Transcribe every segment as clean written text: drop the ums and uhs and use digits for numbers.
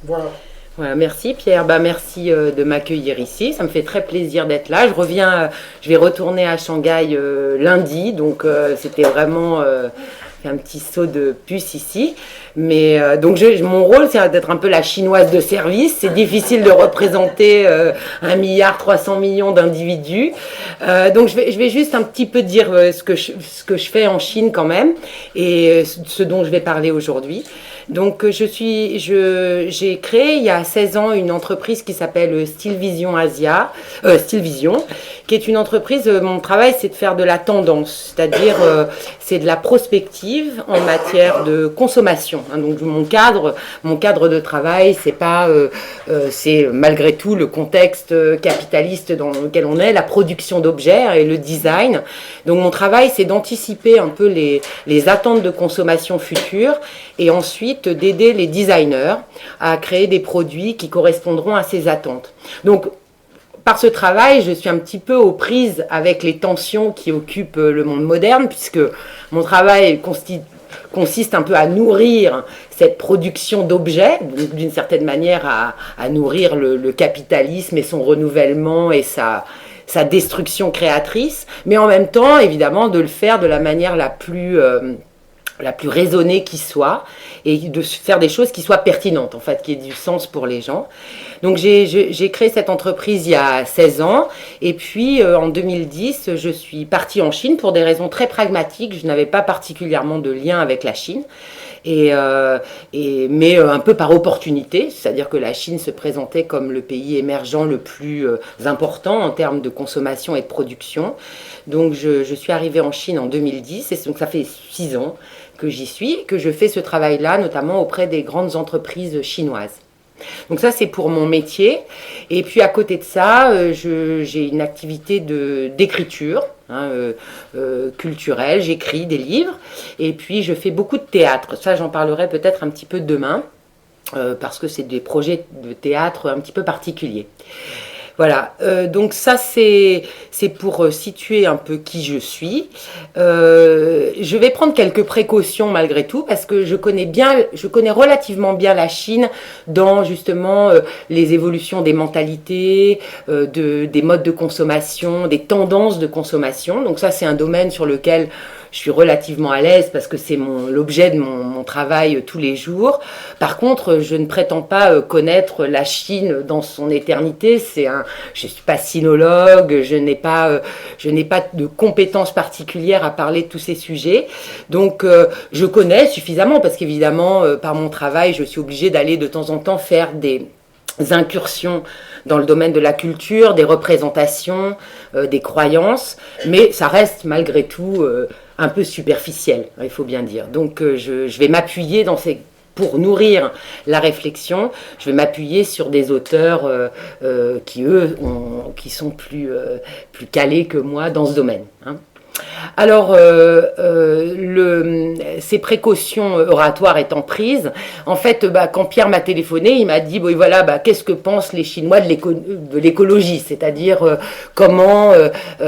Voilà. Voilà, merci Pierre, merci de m'accueillir ici, ça me fait très plaisir d'être là. Je vais retourner à Shanghai lundi, donc c'était vraiment un petit saut de puce ici. Mais mon rôle, c'est d'être un peu la chinoise de service. C'est difficile de représenter 1,3 milliard d'individus. Je vais juste un petit peu dire ce que je fais en Chine quand même et ce dont je vais parler aujourd'hui. J'ai créé il y a 16 ans une entreprise qui s'appelle Style Vision Asia, Style Vision, qui est une entreprise, mon travail c'est de faire de la tendance, c'est-à-dire c'est de la prospective en matière de consommation. Hein. Donc mon cadre de travail, c'est malgré tout le contexte capitaliste dans lequel on est, la production d'objets et le design. Donc mon travail c'est d'anticiper un peu les attentes de consommation futures et ensuite d'aider les designers à créer des produits qui correspondront à ces attentes. Donc, par ce travail, je suis un petit peu aux prises avec les tensions qui occupent le monde moderne, puisque mon travail consiste un peu à nourrir cette production d'objets, d'une certaine manière à nourrir le capitalisme et son renouvellement et sa destruction créatrice, mais en même temps, évidemment, de le faire de la manière la plus raisonnée qui soit, et de faire des choses qui soient pertinentes, en fait, qui aient du sens pour les gens. Donc j'ai créé cette entreprise il y a 16 ans, et puis en 2010, je suis partie en Chine pour des raisons très pragmatiques. Je n'avais pas particulièrement de lien avec la Chine, mais un peu par opportunité, c'est-à-dire que la Chine se présentait comme le pays émergent le plus important en termes de consommation et de production. Donc je suis arrivée en Chine en 2010, et donc ça fait 6 ans que j'y suis, que je fais ce travail-là, notamment auprès des grandes entreprises chinoises. Donc ça, c'est pour mon métier. Et puis à côté de ça, j'ai une activité d'écriture culturelle. J'écris des livres. Et puis je fais beaucoup de théâtre. Ça, j'en parlerai peut-être un petit peu demain, parce que c'est des projets de théâtre un petit peu particuliers. Voilà, donc ça c'est pour situer un peu qui je suis. Je vais prendre quelques précautions malgré tout parce que je connais relativement bien la Chine dans justement les évolutions des mentalités, des modes de consommation, des tendances de consommation. Donc ça c'est un domaine sur lequel je suis relativement à l'aise parce que c'est l'objet de mon travail tous les jours. Par contre, je ne prétends pas connaître la Chine dans son éternité. Je suis pas sinologue, je n'ai pas de compétences particulières à parler de tous ces sujets. Donc, je connais suffisamment parce qu'évidemment, par mon travail, je suis obligée d'aller de temps en temps faire des incursions dans le domaine de la culture, des représentations, des croyances, mais ça reste malgré tout un peu superficiel, il faut bien dire. Donc je vais m'appuyer pour nourrir la réflexion, je vais m'appuyer sur des auteurs qui sont plus calés que moi dans ce domaine. Hein. Alors, ces précautions oratoires étant prises, en fait, quand Pierre m'a téléphoné, il m'a dit, bon, voilà, qu'est-ce que pensent les Chinois de l'écologie, c'est-à-dire comment,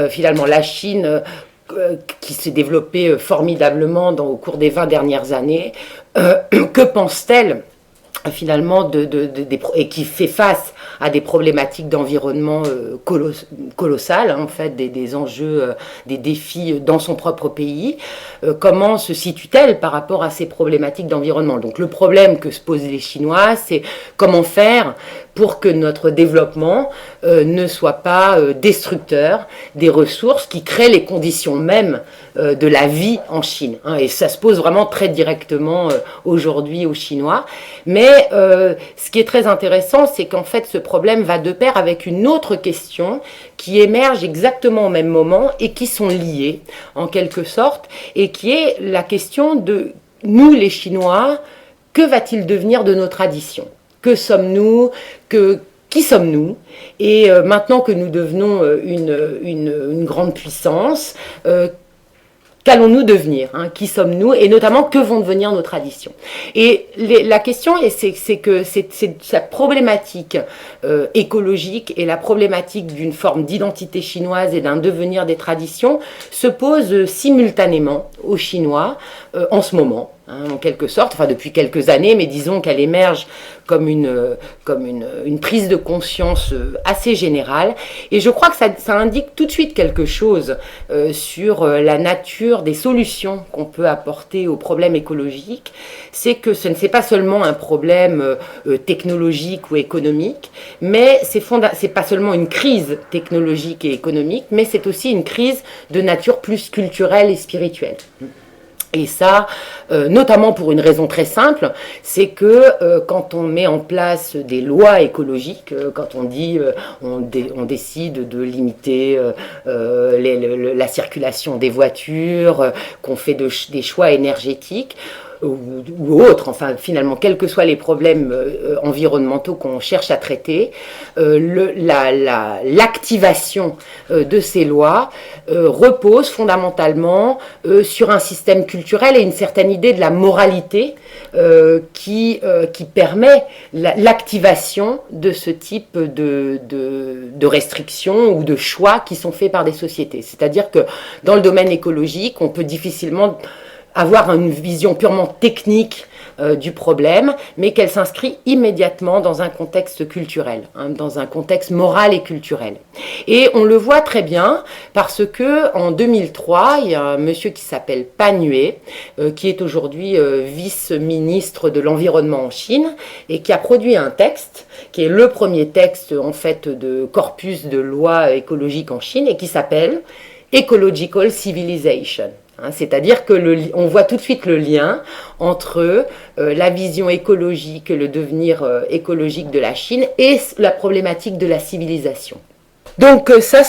finalement, la Chine, qui s'est développée formidablement au cours des 20 dernières années, que pense-t-elle finalement et qui fait face à des problématiques d'environnement colossales, hein, en fait, des enjeux, des défis dans son propre pays. Comment se situe-t-elle par rapport à ces problématiques d'environnement? Donc le problème que se posent les Chinois, c'est comment faire pour que notre développement ne soit pas destructeur des ressources qui créent les conditions mêmes de la vie en Chine. Hein, et ça se pose vraiment très directement aujourd'hui aux Chinois. Mais ce qui est très intéressant, c'est qu'en fait, ce problème va de pair avec une autre question qui émerge exactement au même moment et qui sont liées, en quelque sorte, et qui est la question de nous, les Chinois, que va-t-il devenir de nos traditions? Que sommes-nous? Qui sommes-nous? Et maintenant que nous devenons une grande puissance, qu'allons-nous devenir, hein? Qui sommes-nous? Et notamment, que vont devenir nos traditions? Et la question, c'est que cette problématique écologique et la problématique d'une forme d'identité chinoise et d'un devenir des traditions se pose simultanément aux Chinois en ce moment. en quelque sorte, enfin depuis quelques années, mais disons qu'elle émerge comme une prise de conscience assez générale. Et je crois que ça indique tout de suite quelque chose sur la nature des solutions qu'on peut apporter aux problèmes écologiques. C'est que ce n'est pas seulement un problème technologique ou économique, mais c'est pas seulement une crise technologique et économique, mais c'est aussi une crise de nature plus culturelle et spirituelle. Et ça, notamment pour une raison très simple, c'est que quand on met en place des lois écologiques, quand on dit on décide de limiter la circulation des voitures, qu'on fait des choix énergétiques, ou autres, enfin finalement, quels que soient les problèmes environnementaux qu'on cherche à traiter, l'activation de ces lois repose fondamentalement sur un système culturel et une certaine idée de la moralité qui permet l'activation de ce type de restrictions ou de choix qui sont faits par des sociétés. C'est-à-dire que dans le domaine écologique, on peut difficilement avoir une vision purement technique du problème, mais qu'elle s'inscrit immédiatement dans un contexte culturel, dans un contexte moral et culturel. Et on le voit très bien parce que en 2003, il y a un monsieur qui s'appelle Pan Yue, qui est aujourd'hui vice-ministre de l'environnement en Chine et qui a produit un texte qui est le premier texte en fait de corpus de lois écologiques en Chine et qui s'appelle Ecological Civilization. C'est-à-dire on voit tout de suite le lien entre la vision écologique, le devenir écologique de la Chine et la problématique de la civilisation. Donc ça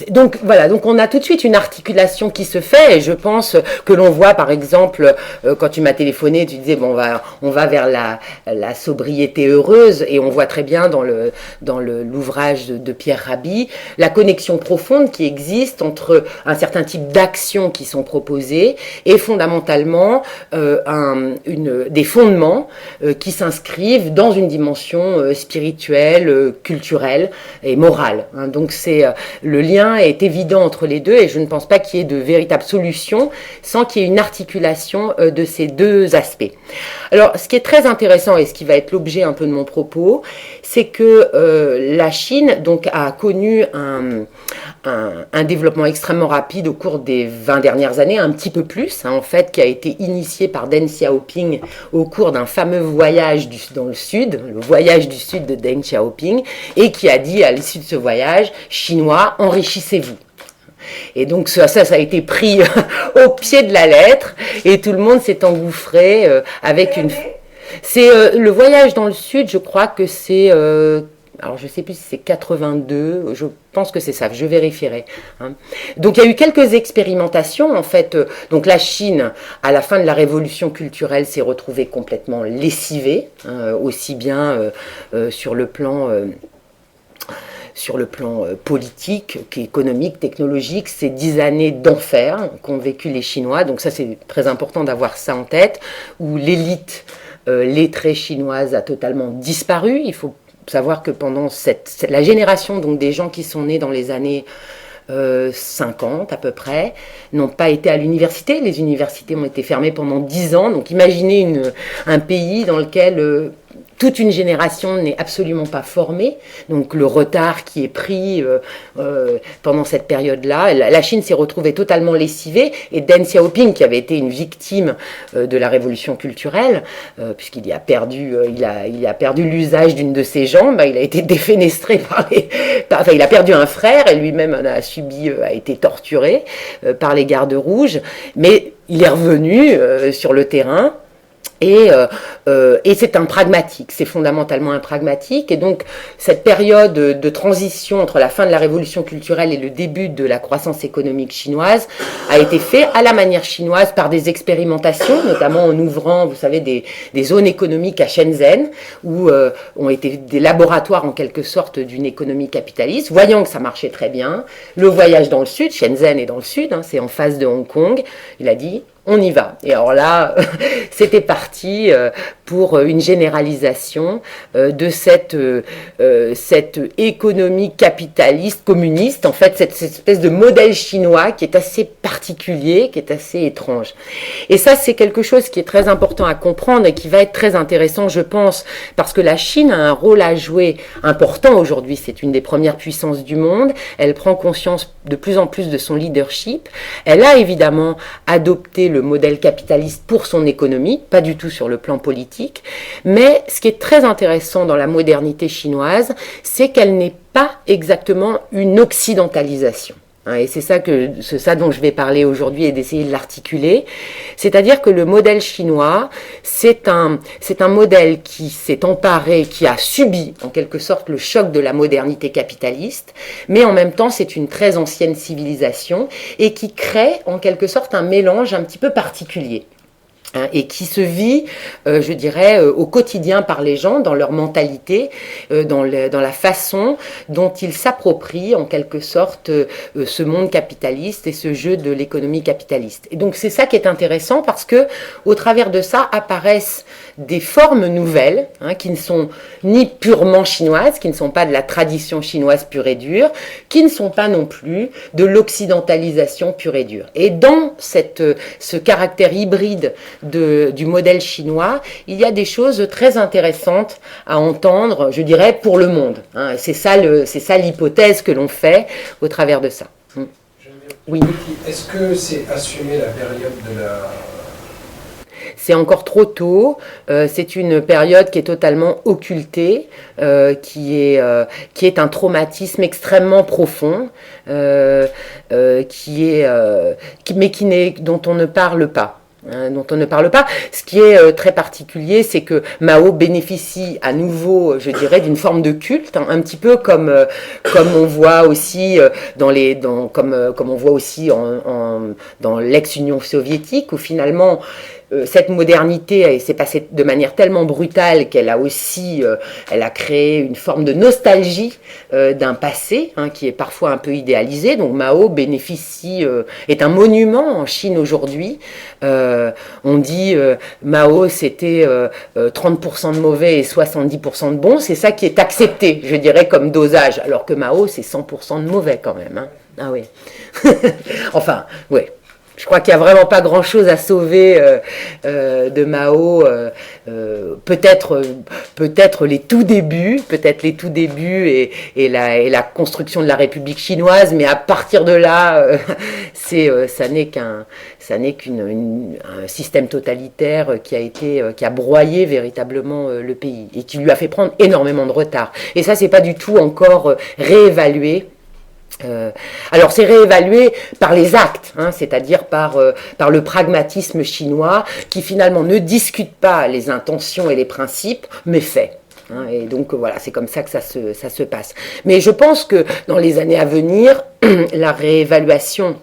donc voilà, donc on a tout de suite une articulation qui se fait et je pense que l'on voit par exemple quand tu m'as téléphoné, tu disais bon on va vers la sobriété heureuse et on voit très bien dans l'ouvrage de Pierre Rabhi la connexion profonde qui existe entre un certain type d'actions qui sont proposées et fondamentalement des fondements qui s'inscrivent dans une dimension spirituelle, culturelle et morale. Donc le lien est évident entre les deux et je ne pense pas qu'il y ait de véritable solution sans qu'il y ait une articulation de ces deux aspects. Alors ce qui est très intéressant et ce qui va être l'objet un peu de mon propos, c'est que la Chine donc, a connu un développement extrêmement rapide au cours des 20 dernières années, un petit peu plus en fait, qui a été initié par Deng Xiaoping au cours d'un fameux voyage dans le sud, le voyage du sud de Deng Xiaoping, et qui a dit à l'issue de ce voyage, Chinois, enrichissez-vous. Et donc ça a été pris au pied de la lettre et tout le monde s'est engouffré avec une... C'est le voyage dans le sud, je crois que c'est... alors je ne sais plus si c'est 82, je pense que c'est ça, je vérifierai. Donc il y a eu quelques expérimentations en fait. Donc la Chine, à la fin de la révolution culturelle, s'est retrouvée complètement lessivée, aussi bien sur le plan politique qu'économique, technologique, ces 10 années d'enfer qu'ont vécu les Chinois. Donc ça c'est très important d'avoir ça en tête, où l'élite lettrée chinoise a totalement disparu. Il faut savoir que pendant la génération donc, des gens qui sont nés dans les années 50 à peu près, n'ont pas été à l'université. Les universités ont été fermées pendant 10 ans. Donc imaginez un pays dans lequel toute une génération n'est absolument pas formée. Donc le retard qui est pris pendant cette période-là, la Chine s'est retrouvée totalement lessivée et Deng Xiaoping, qui avait été une victime de la révolution culturelle, puisqu'il a perdu l'usage d'une de ses jambes, il a été défenestré enfin il a perdu un frère et lui-même a été torturé par les gardes rouges, mais il est revenu sur le terrain. Et c'est un pragmatique, c'est fondamentalement un pragmatique. Et donc, cette période de transition entre la fin de la révolution culturelle et le début de la croissance économique chinoise a été faite à la manière chinoise par des expérimentations, notamment en ouvrant, vous savez, des zones économiques à Shenzhen, où ont été des laboratoires en quelque sorte d'une économie capitaliste. Voyant que ça marchait très bien, le voyage dans le sud, Shenzhen est dans le sud, c'est en face de Hong Kong, il a dit... on y va. Et alors là, c'était parti pour une généralisation de cette économie capitaliste, communiste, en fait, cette espèce de modèle chinois qui est assez particulier, qui est assez étrange. Et ça, c'est quelque chose qui est très important à comprendre et qui va être très intéressant, je pense, parce que la Chine a un rôle à jouer important aujourd'hui. C'est une des premières puissances du monde. Elle prend conscience de plus en plus de son leadership. Elle a évidemment adopté le modèle capitaliste pour son économie, pas du tout sur le plan politique. Mais ce qui est très intéressant dans la modernité chinoise, c'est qu'elle n'est pas exactement une occidentalisation. Et c'est ça dont je vais parler aujourd'hui et d'essayer de l'articuler. C'est-à-dire que le modèle chinois, c'est un modèle qui s'est emparé, qui a subi en quelque sorte le choc de la modernité capitaliste, mais en même temps c'est une très ancienne civilisation et qui crée en quelque sorte un mélange un petit peu particulier. Et qui se vit, je dirais, au quotidien par les gens, dans leur mentalité, dans la façon dont ils s'approprient en quelque sorte ce monde capitaliste et ce jeu de l'économie capitaliste. Et donc c'est ça qui est intéressant parce que au travers de ça apparaissent des formes nouvelles qui ne sont ni purement chinoises, qui ne sont pas de la tradition chinoise pure et dure, qui ne sont pas non plus de l'occidentalisation pure et dure. Et dans ce caractère hybride du modèle chinois, il y a des choses très intéressantes à entendre, je dirais, pour le monde. C'est ça l'hypothèse que l'on fait au travers de ça. Oui. Est-ce que c'est assumer la période de la... C'est encore trop tôt, c'est une période qui est totalement occultée, qui est un traumatisme extrêmement profond, mais dont on ne parle pas. Ce qui est très particulier, c'est que Mao bénéficie à nouveau, je dirais, d'une forme de culte, un petit peu comme on voit aussi dans l'ex-Union soviétique, où finalement cette modernité s'est passée de manière tellement brutale qu'elle a aussi, elle a créé une forme de nostalgie d'un passé qui est parfois un peu idéalisé. Donc Mao est un monument en Chine aujourd'hui. On dit Mao c'était 30% de mauvais et 70% de bons. C'est ça qui est accepté, je dirais, comme dosage. Alors que Mao c'est 100% de mauvais quand même. Ah oui. Enfin, oui. Je crois qu'il n'y a vraiment pas grand-chose à sauver de Mao. Peut-être les tout débuts et la construction de la République chinoise, mais à partir de là, ça n'est qu'un système totalitaire qui a broyé véritablement le pays et qui lui a fait prendre énormément de retard. Et ça, c'est pas du tout encore réévalué. Alors c'est réévalué par les actes, c'est-à-dire par le pragmatisme chinois qui finalement ne discute pas les intentions et les principes, mais fait. Et donc voilà, c'est comme ça que ça se passe. Mais je pense que dans les années à venir, la réévaluation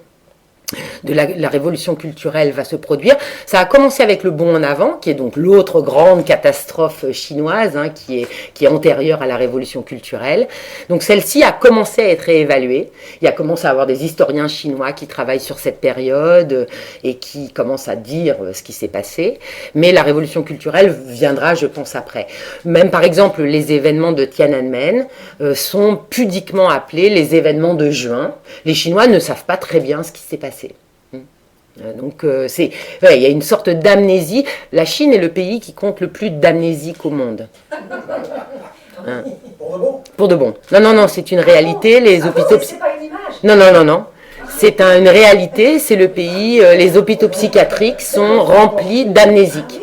de la révolution culturelle va se produire. Ça a commencé avec le bond en avant, qui est donc l'autre grande catastrophe chinoise, qui est antérieure à la révolution culturelle. Donc celle-ci a commencé à être réévaluée. Il y a commencé à avoir des historiens chinois qui travaillent sur cette période et qui commencent à dire ce qui s'est passé. Mais la révolution culturelle viendra, je pense, après. Même par exemple, les événements de Tiananmen sont pudiquement appelés les événements de juin. Les Chinois ne savent pas très bien ce qui s'est passé. Donc il y a une sorte d'amnésie. La Chine est le pays qui compte le plus d'amnésiques au monde. Pour de bon. Non, c'est une réalité. Les hôpitaux. C'est pas une image. Non. C'est une réalité. C'est le pays. Les hôpitaux psychiatriques sont remplis d'amnésiques.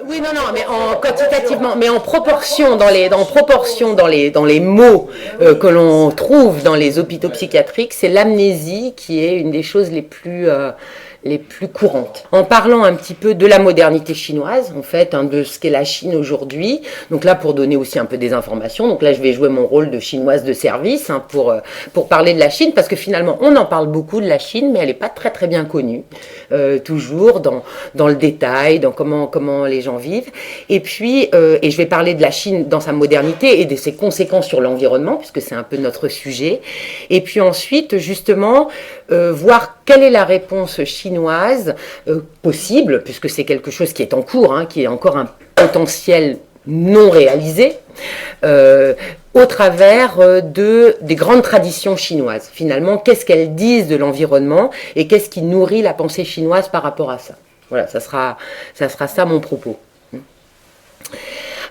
Oui, mais quantitativement, mais en proportion dans les mots que l'on trouve dans les hôpitaux psychiatriques, c'est l'amnésie qui est une des choses les plus courantes. En parlant un petit peu de la modernité chinoise, en fait, de ce qu'est la Chine aujourd'hui. Donc là, pour donner aussi un peu des informations, donc là, je vais jouer mon rôle de chinoise de service pour parler de la Chine, parce que finalement, on en parle beaucoup de la Chine, mais elle n'est pas très très bien connue, toujours dans le détail, dans comment les gens vivent. Et puis, et je vais parler de la Chine dans sa modernité et de ses conséquences sur l'environnement, puisque c'est un peu notre sujet. Et puis ensuite, justement, voir quelle est la réponse chinoise possible, puisque c'est quelque chose qui est en cours, qui est encore potentiel non réalisé, au travers des grandes traditions chinoises. Finalement, qu'est-ce qu'elles disent de l'environnement et qu'est-ce qui nourrit la pensée chinoise par rapport à ça. Voilà, ça sera ça mon propos.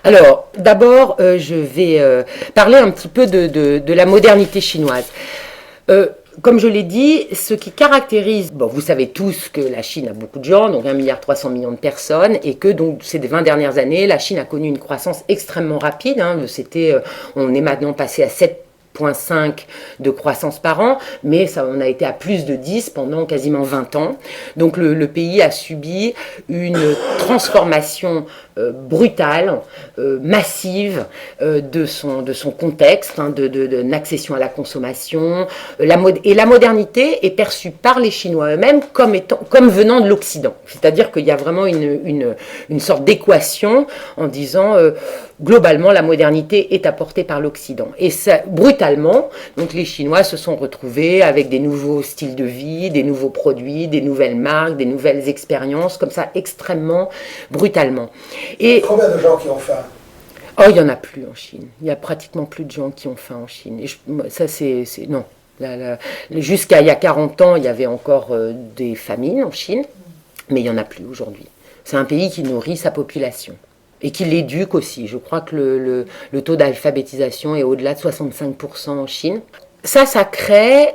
Alors, d'abord, je vais parler un petit peu de la modernité chinoise. Comme je l'ai dit, ce qui caractérise, bon, vous savez tous que la Chine a beaucoup de gens, donc 1,3 milliard de personnes, et que donc ces 20 dernières années, la Chine a connu une croissance extrêmement rapide. On est maintenant passé à 7,5 de croissance par an, mais ça, on a été à plus de 10 pendant quasiment 20 ans. Donc le pays a subi une transformation brutale, massive de son contexte, d'une accession à la consommation. Et la modernité est perçue par les Chinois eux-mêmes comme venant de l'Occident. C'est-à-dire qu'il y a vraiment une sorte d'équation en disant globalement la modernité est apportée par l'Occident. Et ça, brutalement, donc les Chinois se sont retrouvés avec des nouveaux styles de vie, des nouveaux produits, des nouvelles marques, des nouvelles expériences, comme ça extrêmement brutalement. Et combien de gens qui ont faim? Oh, il n'y en a plus en Chine. Il n'y a pratiquement plus de gens qui ont faim en Chine. Non. Jusqu'à il y a 40 ans, il y avait encore des famines en Chine, mais il n'y en a plus aujourd'hui. C'est un pays qui nourrit sa population et qui l'éduque aussi. Je crois que le taux d'alphabétisation est au-delà de 65% en Chine. Ça crée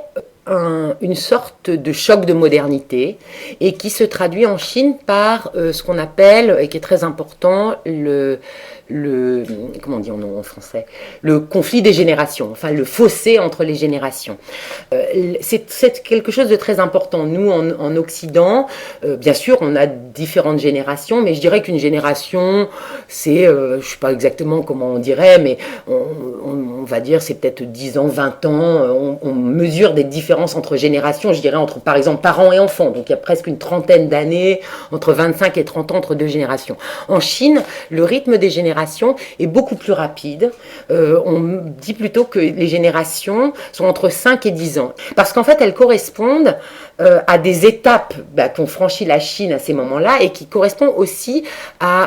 une sorte de choc de modernité et qui se traduit en Chine par ce qu'on appelle, et qui est très important, comment on dit en français, le conflit des générations, enfin le fossé entre les générations. C'est quelque chose de très important. Nous, en Occident, bien sûr, on a différentes générations, mais je dirais qu'une génération, c'est, je ne sais pas exactement comment on dirait, mais on va dire c'est peut-être 10 ans, 20 ans, on mesure des différences entre générations, je dirais entre, par exemple, parents et enfants. Donc il y a presque une trentaine d'années, entre 25 et 30 ans entre deux générations. En Chine, le rythme des générations est beaucoup plus rapide. On dit plutôt que les générations sont entre 5 et 10 ans. Parce qu'en fait, elles correspondent à des étapes qu'ont franchi la Chine à ces moments-là et qui correspondent aussi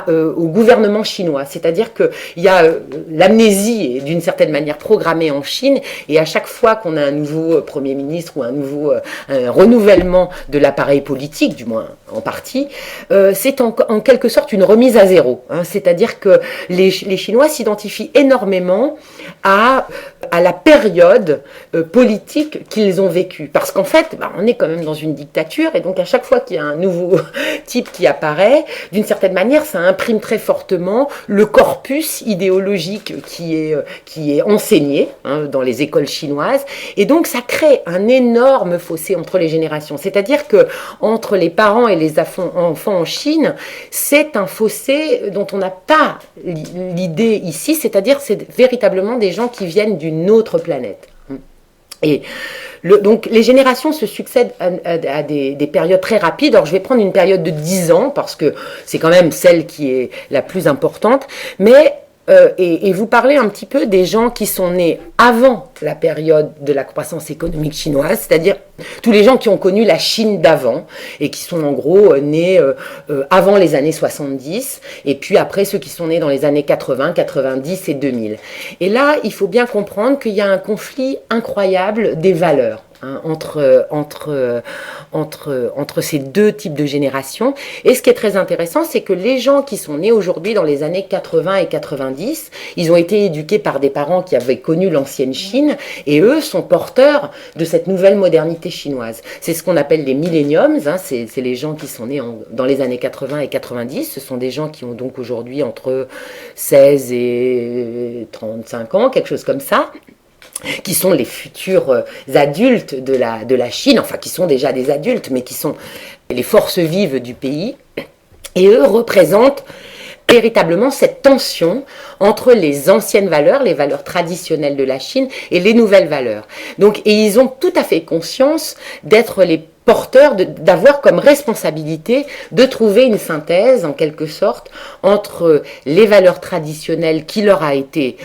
au gouvernement chinois. C'est-à-dire qu'il y a l'amnésie est d'une certaine manière programmée en Chine et à chaque fois qu'on a un nouveau Premier ministre ou un renouvellement de l'appareil politique, du moins en partie, c'est en quelque sorte une remise à zéro. C'est-à-dire que les Chinois s'identifient énormément à la période politique qu'ils ont vécue. Parce qu'en fait, on est quand même dans une dictature et donc à chaque fois qu'il y a un nouveau type qui apparaît, d'une certaine manière, ça imprime très fortement le corpus idéologique qui est enseigné dans les écoles chinoises et donc ça crée un énorme fossé entre les générations. C'est-à-dire que entre les parents et les enfants en Chine, c'est un fossé dont on n'a pas l'idée ici, c'est-à-dire c'est véritablement des gens qui viennent d'une autre planète. Et donc les générations se succèdent à des périodes très rapides. Alors je vais prendre une période de 10 ans parce que c'est quand même celle qui est la plus importante, mais et vous parlez un petit peu des gens qui sont nés avant la période de la croissance économique chinoise, c'est-à-dire tous les gens qui ont connu la Chine d'avant et qui sont en gros nés avant les années 70 et puis après ceux qui sont nés dans les années 80, 90 et 2000. Et là, il faut bien comprendre qu'il y a un conflit incroyable des valeurs. Entre ces deux types de générations. Et ce qui est très intéressant, c'est que les gens qui sont nés aujourd'hui dans les années 80 et 90, ils ont été éduqués par des parents qui avaient connu l'ancienne Chine, et eux sont porteurs de cette nouvelle modernité chinoise. C'est ce qu'on appelle les millenniums, c'est les gens qui sont nés dans les années 80 et 90, ce sont des gens qui ont donc aujourd'hui entre 16 et 35 ans, quelque chose comme ça, qui sont les futurs adultes de la Chine, enfin qui sont déjà des adultes, mais qui sont les forces vives du pays. Et eux représentent véritablement cette tension entre les anciennes valeurs, les valeurs traditionnelles de la Chine, et les nouvelles valeurs. Donc, et ils ont tout à fait conscience d'être les porteurs, d'avoir comme responsabilité de trouver une synthèse, en quelque sorte, entre les valeurs traditionnelles qui leur a été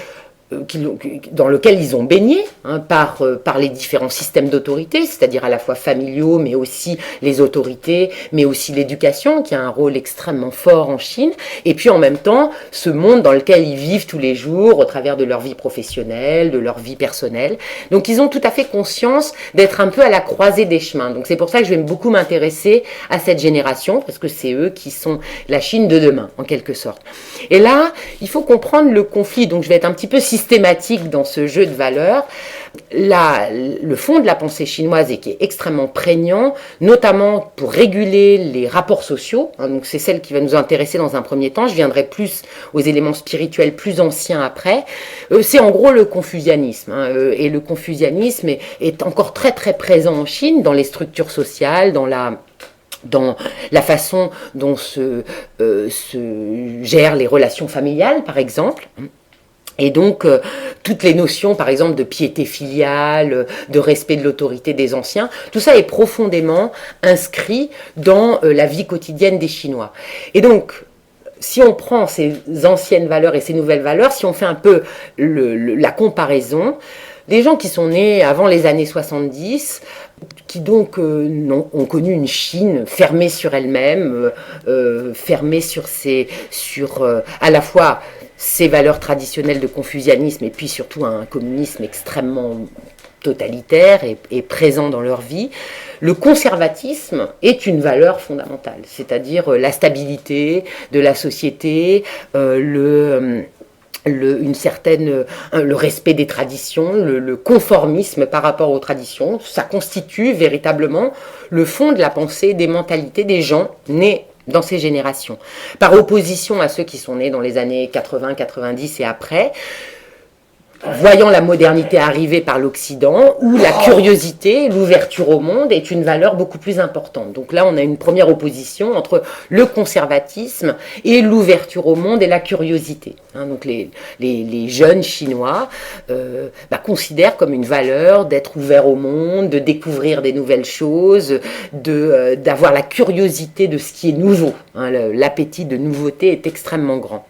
dans lequel ils ont baigné par les différents systèmes d'autorité, c'est-à-dire à la fois familiaux, mais aussi les autorités, mais aussi l'éducation, qui a un rôle extrêmement fort en Chine, et puis en même temps, ce monde dans lequel ils vivent tous les jours, au travers de leur vie professionnelle, de leur vie personnelle. Donc ils ont tout à fait conscience d'être un peu à la croisée des chemins. Donc c'est pour ça que je vais beaucoup m'intéresser à cette génération, parce que c'est eux qui sont la Chine de demain, en quelque sorte. Et là, il faut comprendre le conflit, donc je vais être un petit peu systématique dans ce jeu de valeurs. Le fond de la pensée chinoise et qui est extrêmement prégnant, notamment pour réguler les rapports sociaux, donc c'est celle qui va nous intéresser dans un premier temps, je viendrai plus aux éléments spirituels plus anciens après, c'est en gros le confucianisme, et le confucianisme est encore très très présent en Chine, dans les structures sociales, dans la façon dont se gèrent les relations familiales, par exemple. Et donc, toutes les notions, par exemple, de piété filiale, de respect de l'autorité des anciens, tout ça est profondément inscrit dans la vie quotidienne des Chinois. Et donc, si on prend ces anciennes valeurs et ces nouvelles valeurs, si on fait un peu la comparaison, les gens qui sont nés avant les années 70, qui donc ont connu une Chine fermée sur elle-même, fermée sur à la fois ces valeurs traditionnelles de confucianisme et puis surtout un communisme extrêmement totalitaire et présent dans leur vie. Le conservatisme est une valeur fondamentale, c'est-à-dire la stabilité de la société, le respect des traditions, le conformisme par rapport aux traditions, ça constitue véritablement le fond de la pensée, des mentalités des gens nés dans ces générations. Par opposition à ceux qui sont nés dans les années 80, 90 et après, voyant la modernité arriver par l'Occident, où la curiosité, l'ouverture au monde est une valeur beaucoup plus importante. Donc là, on a une première opposition entre le conservatisme et l'ouverture au monde et la curiosité. Donc les jeunes Chinois considèrent comme une valeur d'être ouverts au monde, de découvrir des nouvelles choses, d'avoir la curiosité de ce qui est nouveau. L'appétit de nouveauté est extrêmement grand.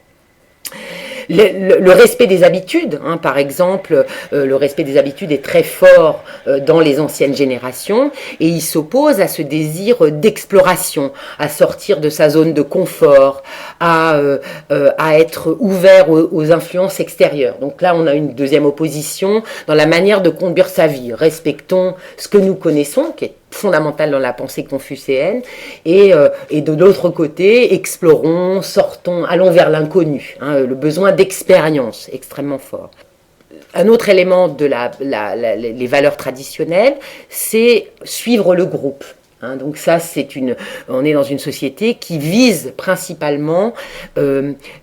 Le respect des habitudes, par exemple, le respect des habitudes est très fort dans les anciennes générations et il s'oppose à ce désir d'exploration, à sortir de sa zone de confort, à être ouvert aux influences extérieures. Donc là, on a une deuxième opposition dans la manière de conduire sa vie. Respectons ce que nous connaissons, qui est fondamental dans la pensée confucéenne, et de l'autre côté, explorons, sortons, allons vers l'inconnu, le besoin d'expérience extrêmement fort. Un autre élément de les valeurs traditionnelles, c'est suivre le groupe. Donc ça, on est dans une société qui vise principalement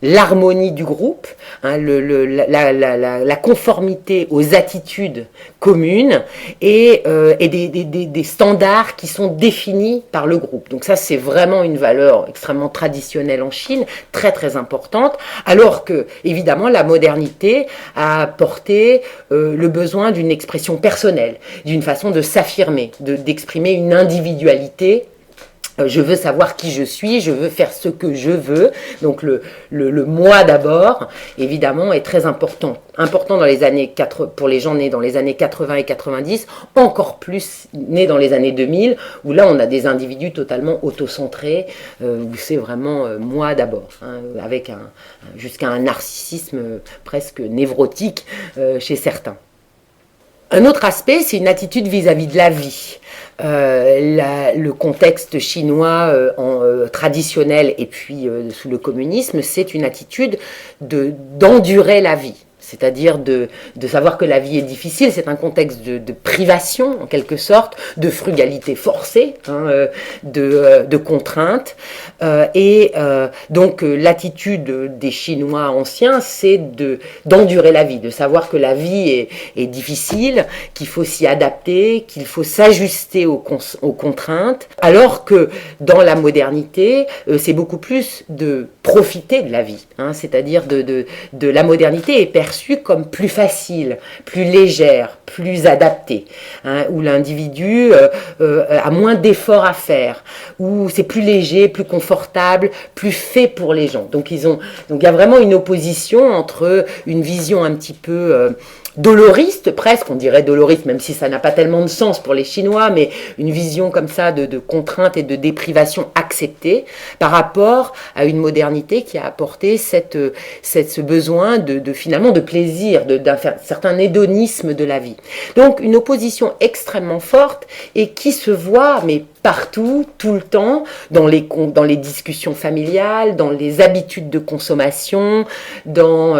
l'harmonie du groupe, la conformité aux attitudes communes et des standards qui sont définis par le groupe. Donc ça, c'est vraiment une valeur extrêmement traditionnelle en Chine, très très importante, alors que, évidemment, la modernité a apporté le besoin d'une expression personnelle, d'une façon de s'affirmer, d'exprimer une individualité. Je veux savoir qui je suis, je veux faire ce que je veux. Donc le moi d'abord, évidemment, est très important. Important dans les années pour les gens nés dans les années 80 et 90, encore plus nés dans les années 2000, où là on a des individus totalement autocentrés, où c'est vraiment moi d'abord, avec jusqu'à un narcissisme presque névrotique chez certains. Un autre aspect, c'est une attitude vis-à-vis de la vie. Le contexte chinois traditionnel et puis sous le communisme, c'est une attitude d'endurer la vie. C'est-à-dire de savoir que la vie est difficile, c'est un contexte de privation en quelque sorte, de frugalité forcée, de contrainte. Donc l'attitude des Chinois anciens, c'est d'endurer la vie, de savoir que la vie est difficile, qu'il faut s'y adapter, qu'il faut s'ajuster aux contraintes, alors que dans la modernité, c'est beaucoup plus de profiter de la vie, c'est-à-dire de la modernité est perçue perçue comme plus facile, plus légère, plus adaptée, hein, où l'individu a moins d'efforts à faire, où c'est plus léger, plus confortable, plus fait pour les gens. Donc il y a vraiment une opposition entre une vision un petit peu doloriste presque, on dirait doloriste même si ça n'a pas tellement de sens pour les Chinois, mais une vision comme ça de contrainte et de déprivation acceptée par rapport à une modernité qui a apporté ce besoin finalement de plaisir, d'un certain hédonisme de la vie. Donc une opposition extrêmement forte et qui se voit mais partout, tout le temps, dans les discussions familiales, dans les habitudes de consommation, dans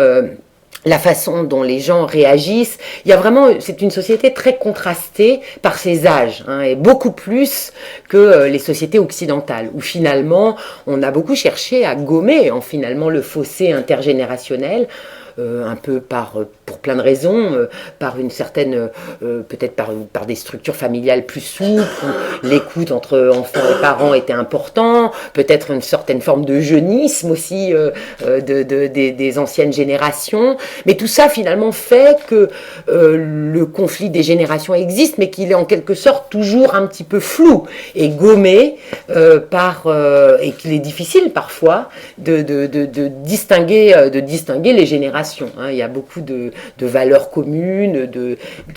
la façon dont les gens réagissent. Il y a vraiment, c'est une société très contrastée par ses âges, hein, et beaucoup plus que les sociétés occidentales, où finalement on a beaucoup cherché à gommer finalement le fossé intergénérationnel, un peu pour plein de raisons, par une certaine, peut-être par des structures familiales plus souples, où l'écoute entre enfants et parents était important, peut-être une certaine forme de jeunisme aussi des anciennes générations, mais tout ça finalement fait que le conflit des générations existe, mais qu'il est en quelque sorte toujours un petit peu flou et gommé et qu'il est difficile parfois de distinguer les générations. Il y a beaucoup de valeurs communes,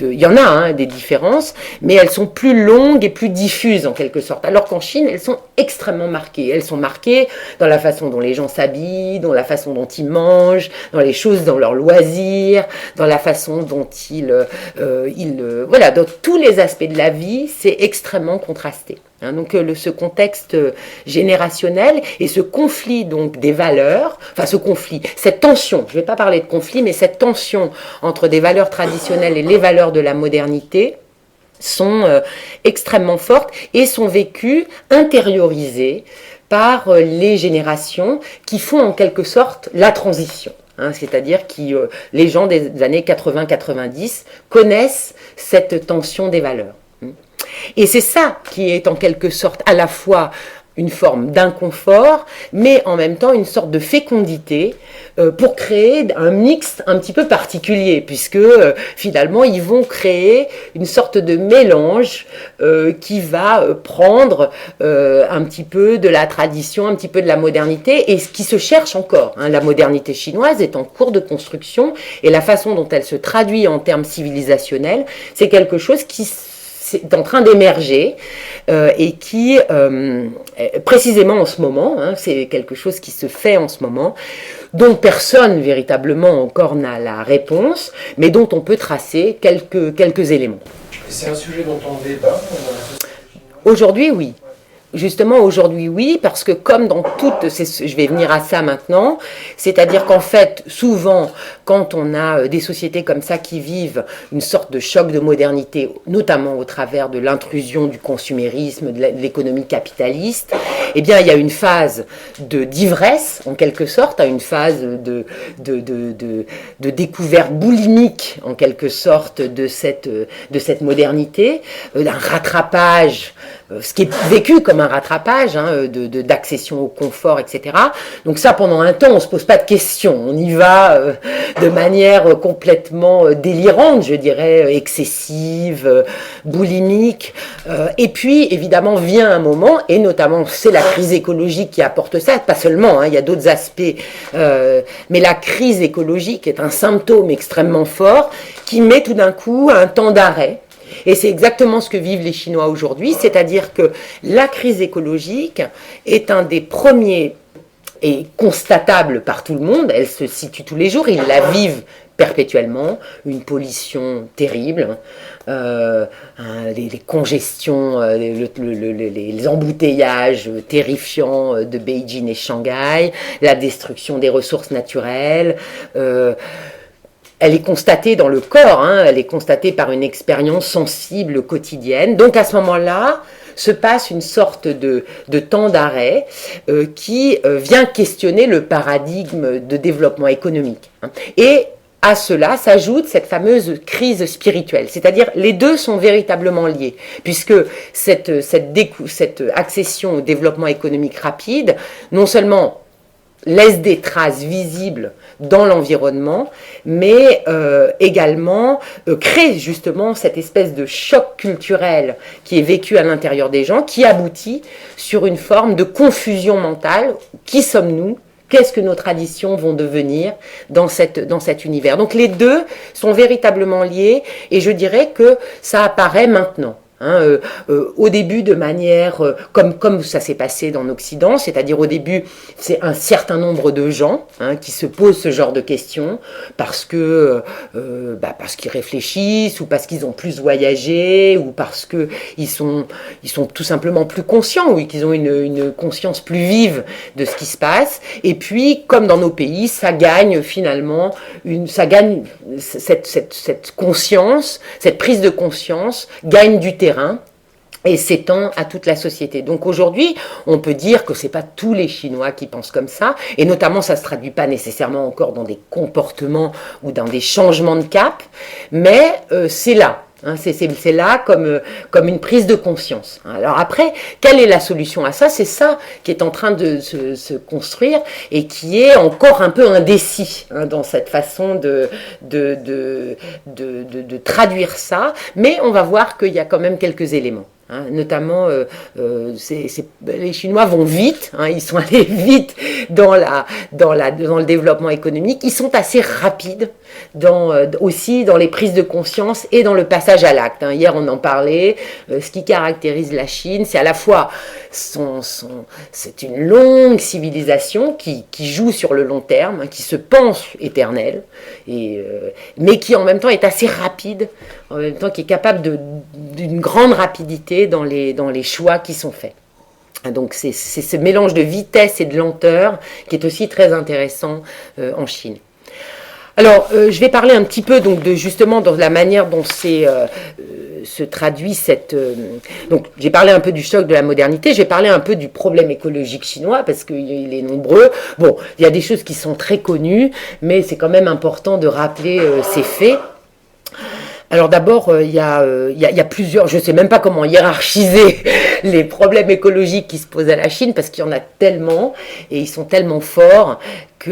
il y en a des différences, mais elles sont plus longues et plus diffuses en quelque sorte. Alors qu'en Chine, elles sont extrêmement marquées. Elles sont marquées dans la façon dont les gens s'habillent, dans la façon dont ils mangent, dans les choses, dans leurs loisirs, dans la façon dont voilà, dans tous les aspects de la vie, c'est extrêmement contrasté. Donc ce contexte générationnel et ce conflit donc des valeurs, enfin cette tension, je ne vais pas parler de conflit, mais cette tension entre des valeurs traditionnelles et les valeurs de la modernité sont extrêmement fortes et sont vécues, intériorisées par les générations qui font en quelque sorte la transition. C'est-à-dire que les gens des années 80-90 connaissent cette tension des valeurs. Et c'est ça qui est en quelque sorte à la fois une forme d'inconfort, mais en même temps une sorte de fécondité pour créer un mix un petit peu particulier, puisque finalement ils vont créer une sorte de mélange qui va prendre un petit peu de la tradition, un petit peu de la modernité, et ce qui se cherche encore. La modernité chinoise est en cours de construction, et la façon dont elle se traduit en termes civilisationnels, c'est quelque chose qui est en train d'émerger et qui, précisément en ce moment, c'est quelque chose qui se fait en ce moment, dont personne véritablement encore n'a la réponse, mais dont on peut tracer quelques éléments. Et c'est un sujet dont on débat dans la société chinoise ? Aujourd'hui, oui. Justement, aujourd'hui, oui, parce que comme dans toutes, je vais venir à ça maintenant, c'est-à-dire qu'en fait, souvent, quand on a des sociétés comme ça qui vivent une sorte de choc de modernité, notamment au travers de l'intrusion du consumérisme, de l'économie capitaliste, eh bien, il y a une phase d'ivresse, en quelque sorte, une phase de découverte boulimique, en quelque sorte, de cette modernité, d'un rattrapage, ce qui est vécu comme un rattrapage d'accession au confort, etc. Donc ça, pendant un temps, on ne se pose pas de questions. On y va de manière complètement délirante, je dirais, excessive, boulimique. Et puis, évidemment, vient un moment, et notamment, c'est la crise écologique qui apporte ça, pas seulement, il y a d'autres aspects, mais la crise écologique est un symptôme extrêmement fort qui met tout d'un coup un temps d'arrêt. Et c'est exactement ce que vivent les Chinois aujourd'hui, c'est-à-dire que la crise écologique est un des premiers et constatable par tout le monde, elle se situe tous les jours, ils la vivent perpétuellement, une pollution terrible, les congestions, les embouteillages terrifiants de Beijing et Shanghai, la destruction des ressources naturelles, elle est constatée dans le corps, elle est constatée par une expérience sensible quotidienne. Donc à ce moment-là, se passe une sorte de temps d'arrêt qui vient questionner le paradigme de développement économique. Et à cela s'ajoute cette fameuse crise spirituelle, c'est-à-dire les deux sont véritablement liés, puisque cette accession au développement économique rapide, non seulement laisse des traces visibles dans l'environnement, mais également crée justement cette espèce de choc culturel qui est vécu à l'intérieur des gens, qui aboutit sur une forme de confusion mentale. Qui sommes-nous ? Qu'est-ce que nos traditions vont devenir dans cet univers? Donc les deux sont véritablement liés et je dirais que ça apparaît maintenant. Au début de manière, comme ça s'est passé dans l'Occident, c'est-à-dire au début, c'est un certain nombre de gens qui se posent ce genre de questions parce qu'ils réfléchissent ou parce qu'ils ont plus voyagé ou parce qu'ils sont tout simplement plus conscients ou qu'ils ont une conscience plus vive de ce qui se passe. Et puis, comme dans nos pays, ça gagne finalement, cette conscience, cette prise de conscience gagne du terrain et s'étend à toute la société. Donc aujourd'hui, on peut dire que c'est pas tous les Chinois qui pensent comme ça, et notamment ça se traduit pas nécessairement encore dans des comportements ou dans des changements de cap, mais c'est là. C'est là comme une prise de conscience. Alors après, quelle est la solution à ça? C'est ça qui est en train de se construire et qui est encore un peu indécis dans cette façon de traduire ça. Mais on va voir qu'il y a quand même quelques éléments. Notamment, les Chinois vont vite, ils sont allés vite dans le développement économique, ils sont assez rapides aussi dans les prises de conscience et dans le passage à l'acte. Hier, on en parlait, ce qui caractérise la Chine, c'est à la fois c'est une longue civilisation qui joue sur le long terme, qui se pense éternelle, mais qui en même temps est assez rapide, en même temps qui est capable d'une grande rapidité dans les choix qui sont faits. Donc c'est ce mélange de vitesse et de lenteur qui est aussi très intéressant en Chine. Alors, je vais parler un petit peu donc justement dans la manière dont se traduit donc j'ai parlé un peu du choc de la modernité, je vais parler un peu du problème écologique chinois parce qu'il est nombreux. Bon, il y a des choses qui sont très connues, mais c'est quand même important de rappeler ces faits. Alors d'abord, il y a plusieurs, je ne sais même pas comment hiérarchiser les problèmes écologiques qui se posent à la Chine, parce qu'il y en a tellement, et ils sont tellement forts on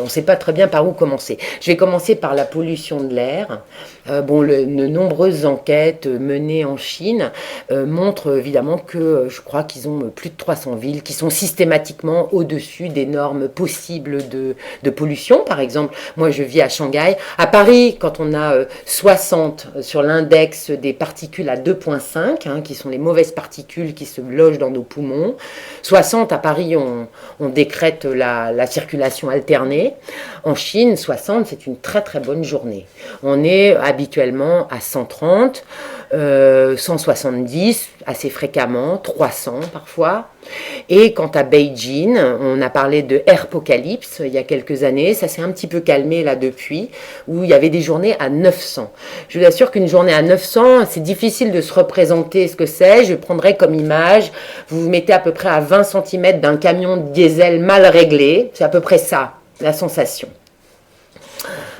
ne sait pas très bien par où commencer. Je vais commencer par la pollution de l'air. De nombreuses enquêtes menées en Chine montrent évidemment que je crois qu'ils ont plus de 300 villes qui sont systématiquement au-dessus des normes possibles de pollution. Par exemple, moi je vis à Shanghai. À Paris, quand on a 60 sur l'index des particules à 2,5, qui sont les mauvaises particules qui se logent dans nos poumons, 60 à Paris, on décrète la circulation alternée. En Chine, 60, c'est une très très bonne journée. On est habituellement à 130, 170 assez fréquemment, 300 parfois. Et quant à Beijing, on a parlé de airpocalypse il y a quelques années, ça s'est un petit peu calmé là depuis, où il y avait des journées à 900. Je vous assure qu'une journée à 900, c'est difficile de se représenter ce que c'est. Je prendrai comme image, vous vous mettez à peu près à 20 cm d'un camion de diesel mal réglé, c'est à peu près ça, la sensation.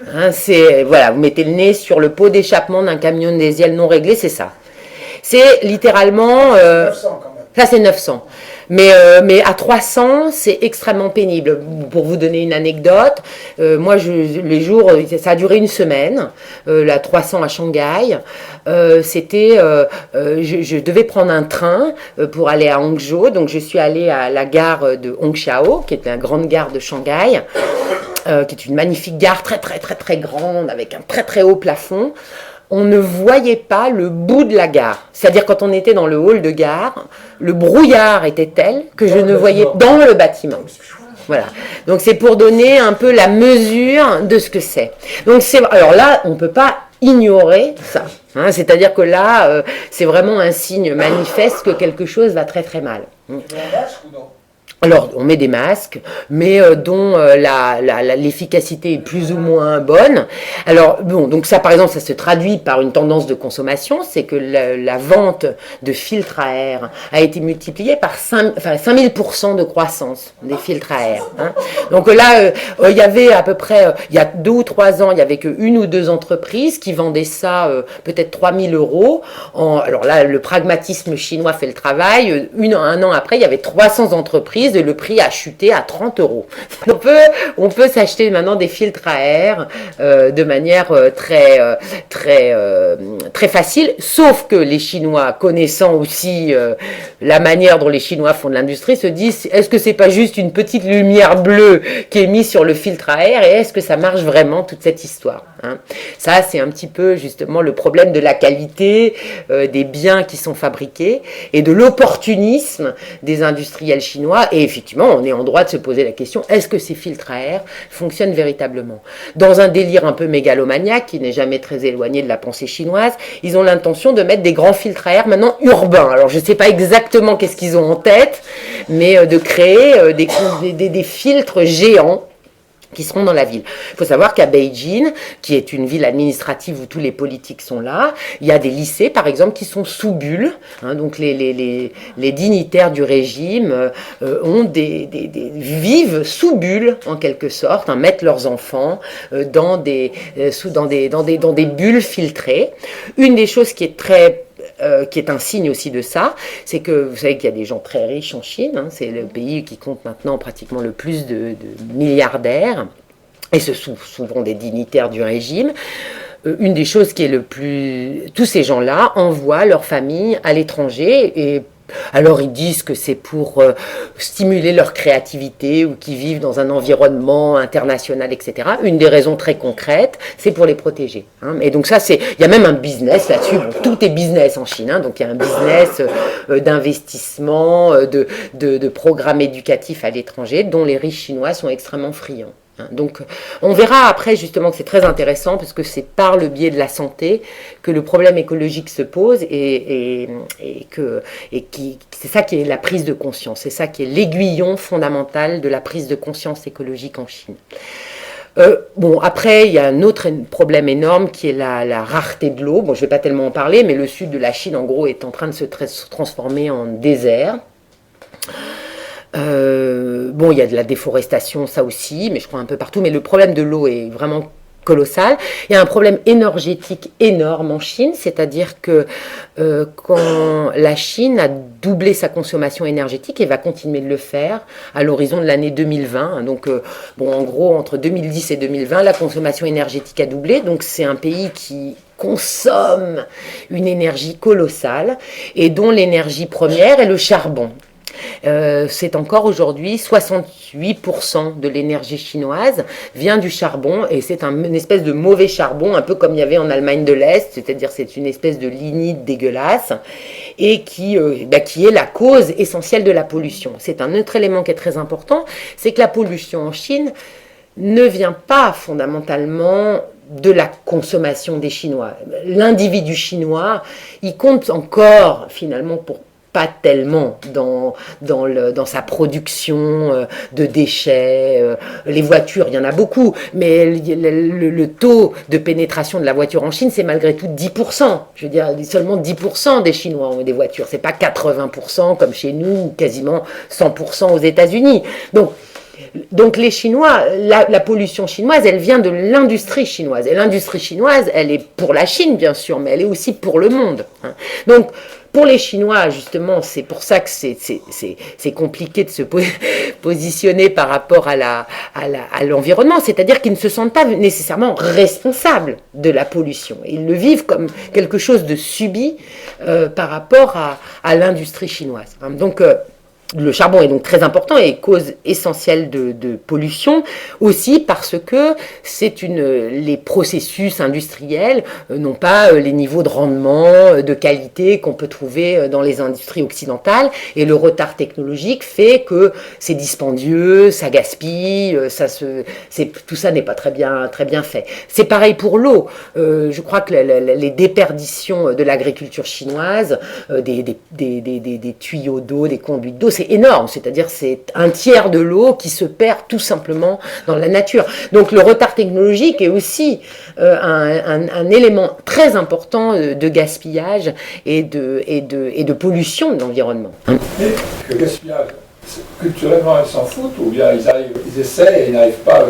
Vous mettez le nez sur le pot d'échappement d'un camion de diesel non réglé, c'est ça. C'est littéralement... 900 quand même. Ça, c'est 900. Mais à 300, c'est extrêmement pénible. Pour vous donner une anecdote, moi, les jours, ça a duré une semaine, la 300 à Shanghai. Je devais prendre un train pour aller à Hangzhou. Donc, je suis allée à la gare de Hongqiao, qui est la grande gare de Shanghai, qui est une magnifique gare très, très, très, très grande, avec un très, très haut plafond. On ne voyait pas le bout de la gare. C'est-à-dire, quand on était dans le hall de gare, le brouillard était tel que je ne voyais dans le bâtiment. Voilà. Donc, c'est pour donner un peu la mesure de ce que c'est. Donc, alors là, on ne peut pas ignorer ça. C'est-à-dire que là, c'est vraiment un signe manifeste que quelque chose va très, très mal. Alors, on met des masques, mais dont l'efficacité est plus ou moins bonne. Alors, donc ça, par exemple, ça se traduit par une tendance de consommation, c'est que la vente de filtres à air a été multipliée par 5000% de croissance des filtres à air. Donc là, il y avait à peu près, il y a 2 ou 3 ans, il n'y avait qu'une ou deux entreprises qui vendaient ça peut-être 3000 €. Alors là, le pragmatisme chinois fait le travail. Un an après, il y avait 300 entreprises entreprises, le prix a chuté à 30 euros. On peut s'acheter maintenant des filtres à air de manière très facile, sauf que les Chinois, connaissant aussi la manière dont les Chinois font de l'industrie, se disent, est-ce que c'est pas juste une petite lumière bleue qui est mise sur le filtre à air, et est-ce que ça marche vraiment, toute cette histoire, hein? Ça, c'est un petit peu justement le problème de la qualité des biens qui sont fabriqués et de l'opportunisme des industriels chinois. Et effectivement, on est en droit de se poser la question, est-ce que ces filtres à air fonctionnent véritablement? Dans un délire un peu mégalomaniaque, qui n'est jamais très éloigné de la pensée chinoise, ils ont l'intention de mettre des grands filtres à air maintenant urbains. Alors je ne sais pas exactement qu'est-ce qu'ils ont en tête, mais de créer des filtres géants qui seront dans la ville. Il faut savoir qu'à Beijing, qui est une ville administrative où tous les politiques sont là, il y a des lycées, par exemple, qui sont sous bulles. Hein, donc les dignitaires du régime vivent sous bulles, en quelque sorte, hein, mettent leurs enfants dans des bulles filtrées. Une des choses qui est un signe aussi de ça, c'est que vous savez qu'il y a des gens très riches en Chine, hein, c'est le pays qui compte maintenant pratiquement le plus de milliardaires, et ce sont souvent des dignitaires du régime. Une des choses qui est tous ces gens-là envoient leur famille à l'étranger, et alors ils disent que c'est pour stimuler leur créativité ou qu'ils vivent dans un environnement international, etc. Une des raisons très concrètes, c'est pour les protéger, hein. Et donc ça, il y a même un business là-dessus. Bon, tout est business en Chine, hein. Donc il y a un business d'investissement, de programmes éducatifs à l'étranger dont les riches chinois sont extrêmement friands. Donc on verra après justement que c'est très intéressant parce que c'est par le biais de la santé que le problème écologique se pose et c'est ça qui est la prise de conscience, c'est ça qui est l'aiguillon fondamental de la prise de conscience écologique en Chine. Bon, après, il y a un autre problème énorme qui est la rareté de l'eau. Bon, je ne vais pas tellement en parler, mais le sud de la Chine, en gros, est en train de se transformer en désert. Bon, il y a de la déforestation, ça aussi, mais je crois un peu partout. Mais le problème de l'eau est vraiment colossal. Il y a un problème énergétique énorme en Chine, c'est-à-dire que quand la Chine a doublé sa consommation énergétique et va continuer de le faire à l'horizon de l'année 2020. Donc, bon, en gros, entre 2010 et 2020, la consommation énergétique a doublé. Donc, c'est un pays qui consomme une énergie colossale et dont l'énergie première est le charbon. C'est encore aujourd'hui 68% de l'énergie chinoise vient du charbon et c'est une espèce de mauvais charbon, un peu comme il y avait en Allemagne de l'Est, c'est-à-dire c'est une espèce de lignite dégueulasse et qui est la cause essentielle de la pollution. C'est un autre élément qui est très important, c'est que la pollution en Chine ne vient pas fondamentalement de la consommation des Chinois. L'individu chinois, il compte encore finalement pour pas tellement dans sa production de déchets. Les voitures, il y en a beaucoup, mais le taux de pénétration de la voiture en Chine, c'est malgré tout 10%. Je veux dire, seulement 10% des Chinois ont des voitures. C'est pas 80% comme chez nous, ou quasiment 100% aux États-Unis. Donc les Chinois, la pollution chinoise, elle vient de l'industrie chinoise. Et l'industrie chinoise, elle est pour la Chine, bien sûr, mais elle est aussi pour le monde, hein. Donc, pour les Chinois, justement, c'est pour ça que c'est compliqué de se positionner par rapport à l'environnement, c'est-à-dire qu'ils ne se sentent pas nécessairement responsables de la pollution. Ils le vivent comme quelque chose de subi par rapport à l'industrie chinoise, hein. Donc, le charbon est donc très important et cause essentielle de pollution, aussi parce que les processus industriels n'ont pas les niveaux de rendement, de qualité qu'on peut trouver dans les industries occidentales, et le retard technologique fait que c'est dispendieux, ça gaspille, tout ça n'est pas très bien fait. C'est pareil pour l'eau. Je crois que les déperditions de l'agriculture chinoise, des tuyaux d'eau, des conduites d'eau, c'est énorme, c'est-à-dire c'est un tiers de l'eau qui se perd tout simplement dans la nature. Donc le retard technologique est aussi un élément très important de gaspillage et de pollution de l'environnement. Le gaspillage, Culturellement, ils s'en foutent ou bien ils essaient et ils n'arrivent pas.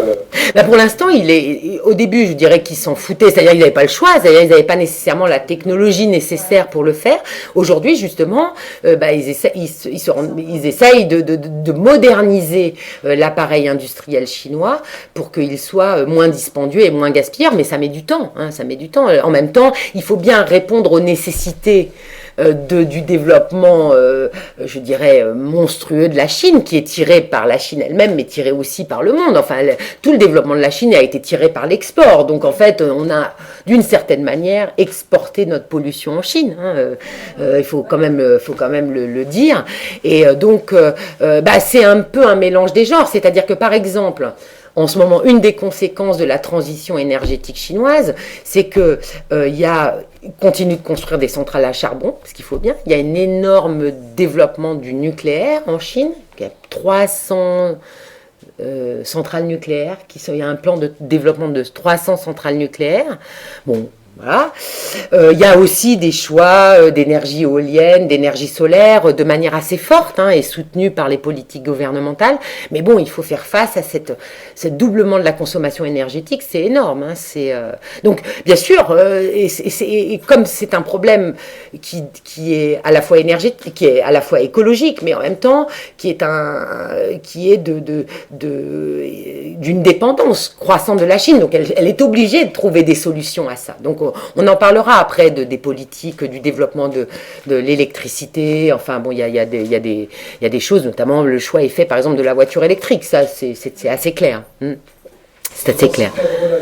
Bah pour l'instant, au début, je dirais qu'ils s'en foutaient, c'est-à-dire qu'ils n'avaient pas le choix, c'est-à-dire qu'ils n'avaient pas nécessairement la technologie nécessaire pour le faire. Aujourd'hui, justement, ils essayent de moderniser l'appareil industriel chinois pour qu'il soit moins dispendieux et moins gaspilleur, mais ça met du temps, hein, ça met du temps. En même temps, il faut bien répondre aux nécessités du développement, je dirais, monstrueux de la Chine, qui est tiré par la Chine elle-même, mais tiré aussi par le monde. Enfin, tout le développement de la Chine a été tiré par l'export. Donc, en fait, on a, d'une certaine manière, exporté notre pollution en Chine. Hein. Il faut quand même le dire. Et donc, c'est un peu un mélange des genres. C'est-à-dire que, par exemple, en ce moment, une des conséquences de la transition énergétique chinoise, c'est que continue de construire des centrales à charbon, ce qu'il faut bien. Il y a un énorme développement du nucléaire en Chine. Il y a 300 centrales nucléaires. Il y a un plan de développement de 300 centrales nucléaires. Bon, voilà. Il y a aussi des choix d'énergie éolienne, d'énergie solaire, de manière assez forte et soutenue par les politiques gouvernementales. Mais bon, il faut faire face à ce doublement de la consommation énergétique, c'est énorme. Hein, donc, bien sûr, et comme c'est un problème qui est à la fois énergétique, qui est à la fois écologique, mais en même temps qui est d'une dépendance croissante de la Chine. Donc, elle est obligée de trouver des solutions à ça. Donc, on en parlera après des politiques, du développement de l'électricité. Enfin, bon, il y a des choses, notamment le choix est fait, par exemple, de la voiture électrique. Ça, c'est assez clair. C'est assez clair.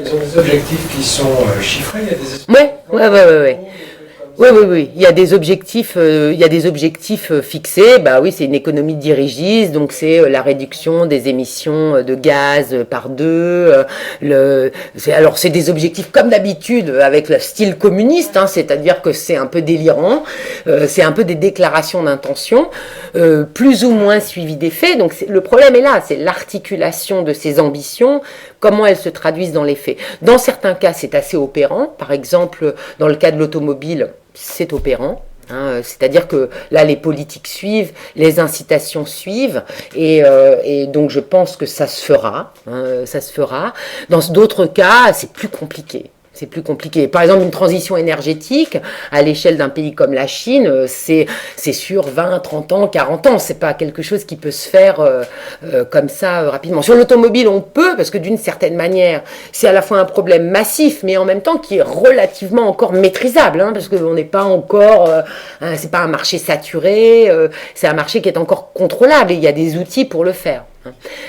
Ils ont des objectifs qui sont chiffrés. Il y a des Ouais. Oui. Il y a des objectifs, fixés. Bah oui, c'est une économie de dirigiste, donc c'est la réduction des émissions de gaz par 2. Alors c'est des objectifs comme d'habitude avec le style communiste, c'est-à-dire que c'est un peu délirant, c'est un peu des déclarations d'intention, plus ou moins suivies des faits. Donc le problème est là, c'est l'articulation de ces ambitions, comment elles se traduisent dans les faits. Dans certains cas, c'est assez opérant. Par exemple, dans le cas de l'automobile, c'est opérant. C'est-à-dire que là, les politiques suivent, les incitations suivent, et donc je pense que ça se fera. Dans d'autres cas, c'est plus compliqué. C'est plus compliqué. Par exemple, une transition énergétique, à l'échelle d'un pays comme la Chine, c'est sur 20, 30 ans, 40 ans. C'est pas quelque chose qui peut se faire comme ça rapidement. Sur l'automobile, on peut, parce que d'une certaine manière, c'est à la fois un problème massif, mais en même temps qui est relativement encore maîtrisable, parce qu'on n'est pas encore... c'est pas un marché saturé, c'est un marché qui est encore contrôlable, et il y a des outils pour le faire.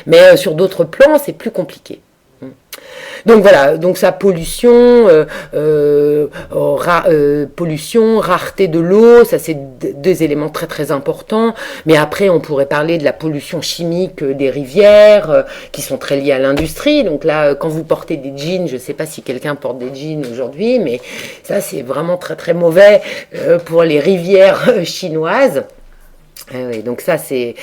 Mais sur d'autres plans, c'est plus compliqué. Donc voilà, donc ça, pollution, rareté de l'eau, ça c'est deux éléments très très importants. Mais après, on pourrait parler de la pollution chimique des rivières, qui sont très liées à l'industrie. Donc là, quand vous portez des jeans, je ne sais pas si quelqu'un porte des jeans aujourd'hui, mais ça c'est vraiment très très mauvais pour les rivières chinoises. Oui, donc ça, c'est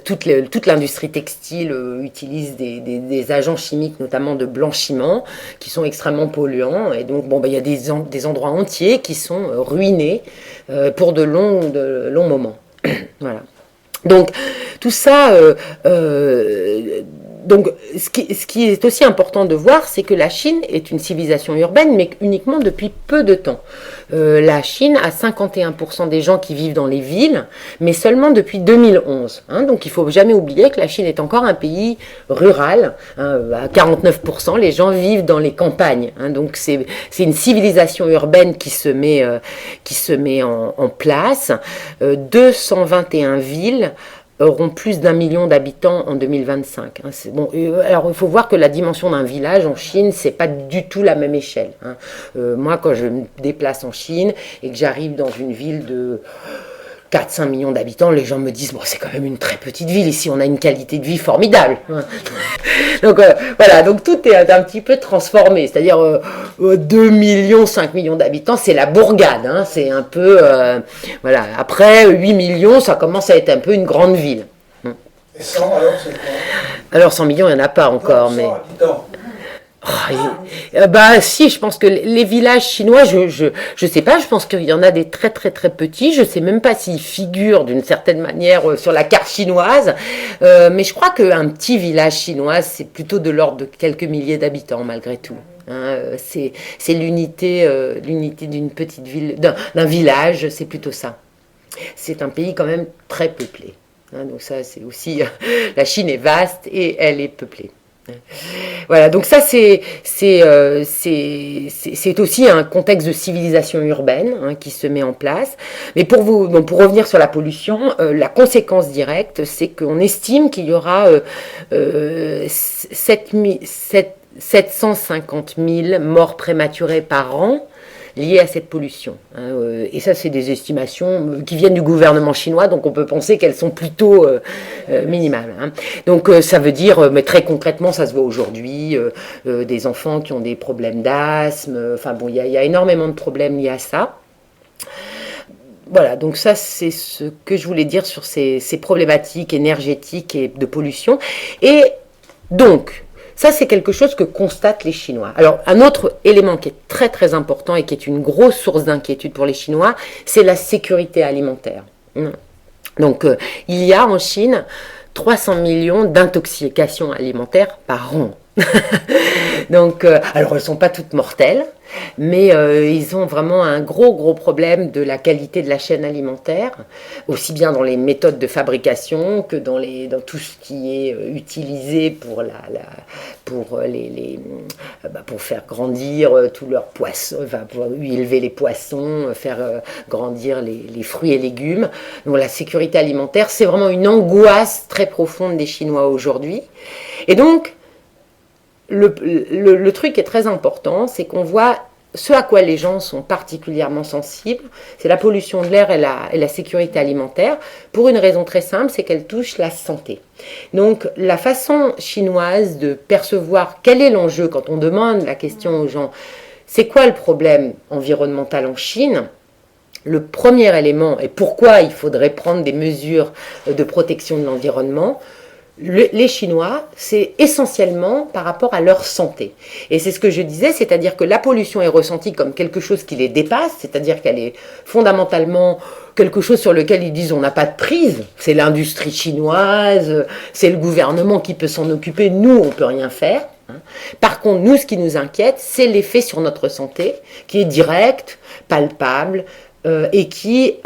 toute l'industrie textile utilise des agents chimiques, notamment de blanchiment, qui sont extrêmement polluants. Et donc, il y a des endroits entiers qui sont ruinés pour de longs moments. Voilà. Donc, tout ça... Donc, ce qui est aussi important de voir, c'est que la Chine est une civilisation urbaine, mais uniquement depuis peu de temps. La Chine a 51% des gens qui vivent dans les villes, mais seulement depuis 2011. Donc, il ne faut jamais oublier que la Chine est encore un pays rural. À 49%, les gens vivent dans les campagnes. Donc, c'est une civilisation urbaine qui se met en place. 221 villes auront plus d'1 million d'habitants en 2025. Alors, il faut voir que la dimension d'un village en Chine, c'est pas du tout la même échelle. Moi, quand je me déplace en Chine et que j'arrive dans une ville de 4-5 millions d'habitants, les gens me disent, c'est quand même une très petite ville, ici on a une qualité de vie formidable. Donc voilà, donc tout est un petit peu transformé, c'est-à-dire 2 millions, 5 millions d'habitants, c'est la bourgade, c'est un peu, voilà, après 8 millions, ça commence à être un peu une grande ville. Et 100 alors, c'est quoi? Alors 100 millions, il n'y en a pas encore, non, 100 mais... habitants. Bah si, je pense que les villages chinois, je sais pas, je pense qu'il y en a des très très très petits, je sais même pas s'ils figurent d'une certaine manière sur la carte chinoise, mais je crois qu'un petit village chinois, c'est plutôt de l'ordre de quelques milliers d'habitants malgré tout. Hein, c'est l'unité d'une petite ville, d'un village, c'est plutôt ça. C'est un pays quand même très peuplé. Hein, donc ça, c'est aussi, la Chine est vaste et elle est peuplée. Voilà, donc ça c'est aussi un contexte de civilisation urbaine hein, qui se met en place. Mais pour revenir sur la pollution, la conséquence directe, c'est qu'on estime qu'il y aura 750 000 morts prématurées par an liées à cette pollution. Et ça, c'est des estimations qui viennent du gouvernement chinois, donc on peut penser qu'elles sont plutôt minimales. Hein. Donc ça veut dire, mais très concrètement, ça se voit aujourd'hui, des enfants qui ont des problèmes d'asthme, enfin bon, il y a énormément de problèmes liés à ça. Voilà, donc ça c'est ce que je voulais dire sur ces problématiques énergétiques et de pollution. Et donc, ça, c'est quelque chose que constatent les Chinois. Alors, un autre élément qui est très très important et qui est une grosse source d'inquiétude pour les Chinois, c'est la sécurité alimentaire. Donc, il y a en Chine 300 millions d'intoxications alimentaires par an. Donc, alors elles ne sont pas toutes mortelles, mais ils ont vraiment un gros problème de la qualité de la chaîne alimentaire, aussi bien dans les méthodes de fabrication que dans tout ce qui est utilisé pour pour faire grandir tous leurs poissons, enfin pour élever les poissons, faire grandir les fruits et légumes. Donc la sécurité alimentaire, c'est vraiment une angoisse très profonde des Chinois aujourd'hui. Et donc le truc qui est très important, c'est qu'on voit ce à quoi les gens sont particulièrement sensibles, c'est la pollution de l'air et la sécurité alimentaire, pour une raison très simple, c'est qu'elle touche la santé. Donc la façon chinoise de percevoir quel est l'enjeu quand on demande la question aux gens, c'est quoi le problème environnemental en Chine ? Le premier élément, et pourquoi il faudrait prendre des mesures de protection de l'environnement, les Chinois, c'est essentiellement par rapport à leur santé. Et c'est ce que je disais, c'est-à-dire que la pollution est ressentie comme quelque chose qui les dépasse, c'est-à-dire qu'elle est fondamentalement quelque chose sur lequel ils disent on n'a pas de prise, c'est l'industrie chinoise, c'est le gouvernement qui peut s'en occuper, nous on ne peut rien faire. Par contre, nous, ce qui nous inquiète, c'est l'effet sur notre santé, qui est direct, palpable, et qui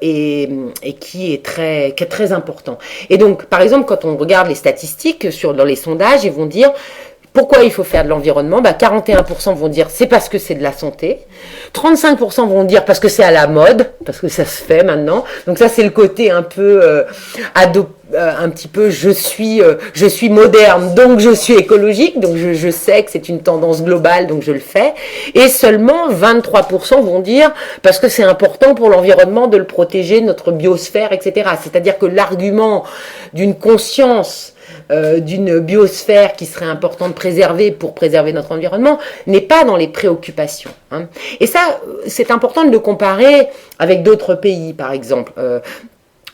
est très important. Et donc, par exemple, quand on regarde les statistiques dans les sondages, ils vont dire pourquoi il faut faire de l'environnement. 41% vont dire c'est parce que c'est de la santé. 35% vont dire parce que c'est à la mode, parce que ça se fait maintenant. Donc ça, c'est le côté un peu un petit peu je suis moderne, donc je suis écologique, donc je sais que c'est une tendance globale, donc je le fais. Et seulement 23% vont dire parce que c'est important pour l'environnement de le protéger, notre biosphère, etc. C'est-à-dire que l'argument d'une conscience d'une biosphère qui serait important de préserver pour préserver notre environnement n'est pas dans les préoccupations. Hein. Et ça, c'est important de le comparer avec d'autres pays, par exemple.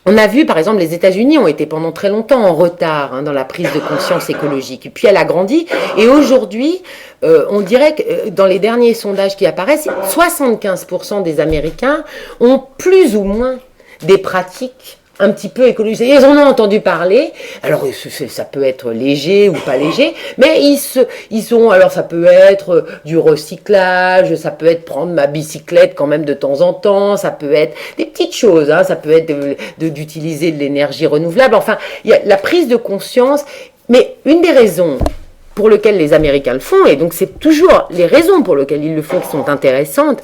On a vu, par exemple, les États-Unis ont été pendant très longtemps en retard dans la prise de conscience écologique. Et puis elle a grandi. Et aujourd'hui, on dirait que dans les derniers sondages qui apparaissent, 75% des Américains ont plus ou moins des pratiques un petit peu écologistes. Ils en ont entendu parler. Alors, ça peut être léger ou pas léger, mais alors ça peut être du recyclage, ça peut être prendre ma bicyclette quand même de temps en temps, ça peut être des petites choses, hein, ça peut être d'utiliser de l'énergie renouvelable. Enfin, il y a la prise de conscience, mais une des raisons pour lesquelles les Américains le font, et donc c'est toujours les raisons pour lesquelles ils le font qui sont intéressantes,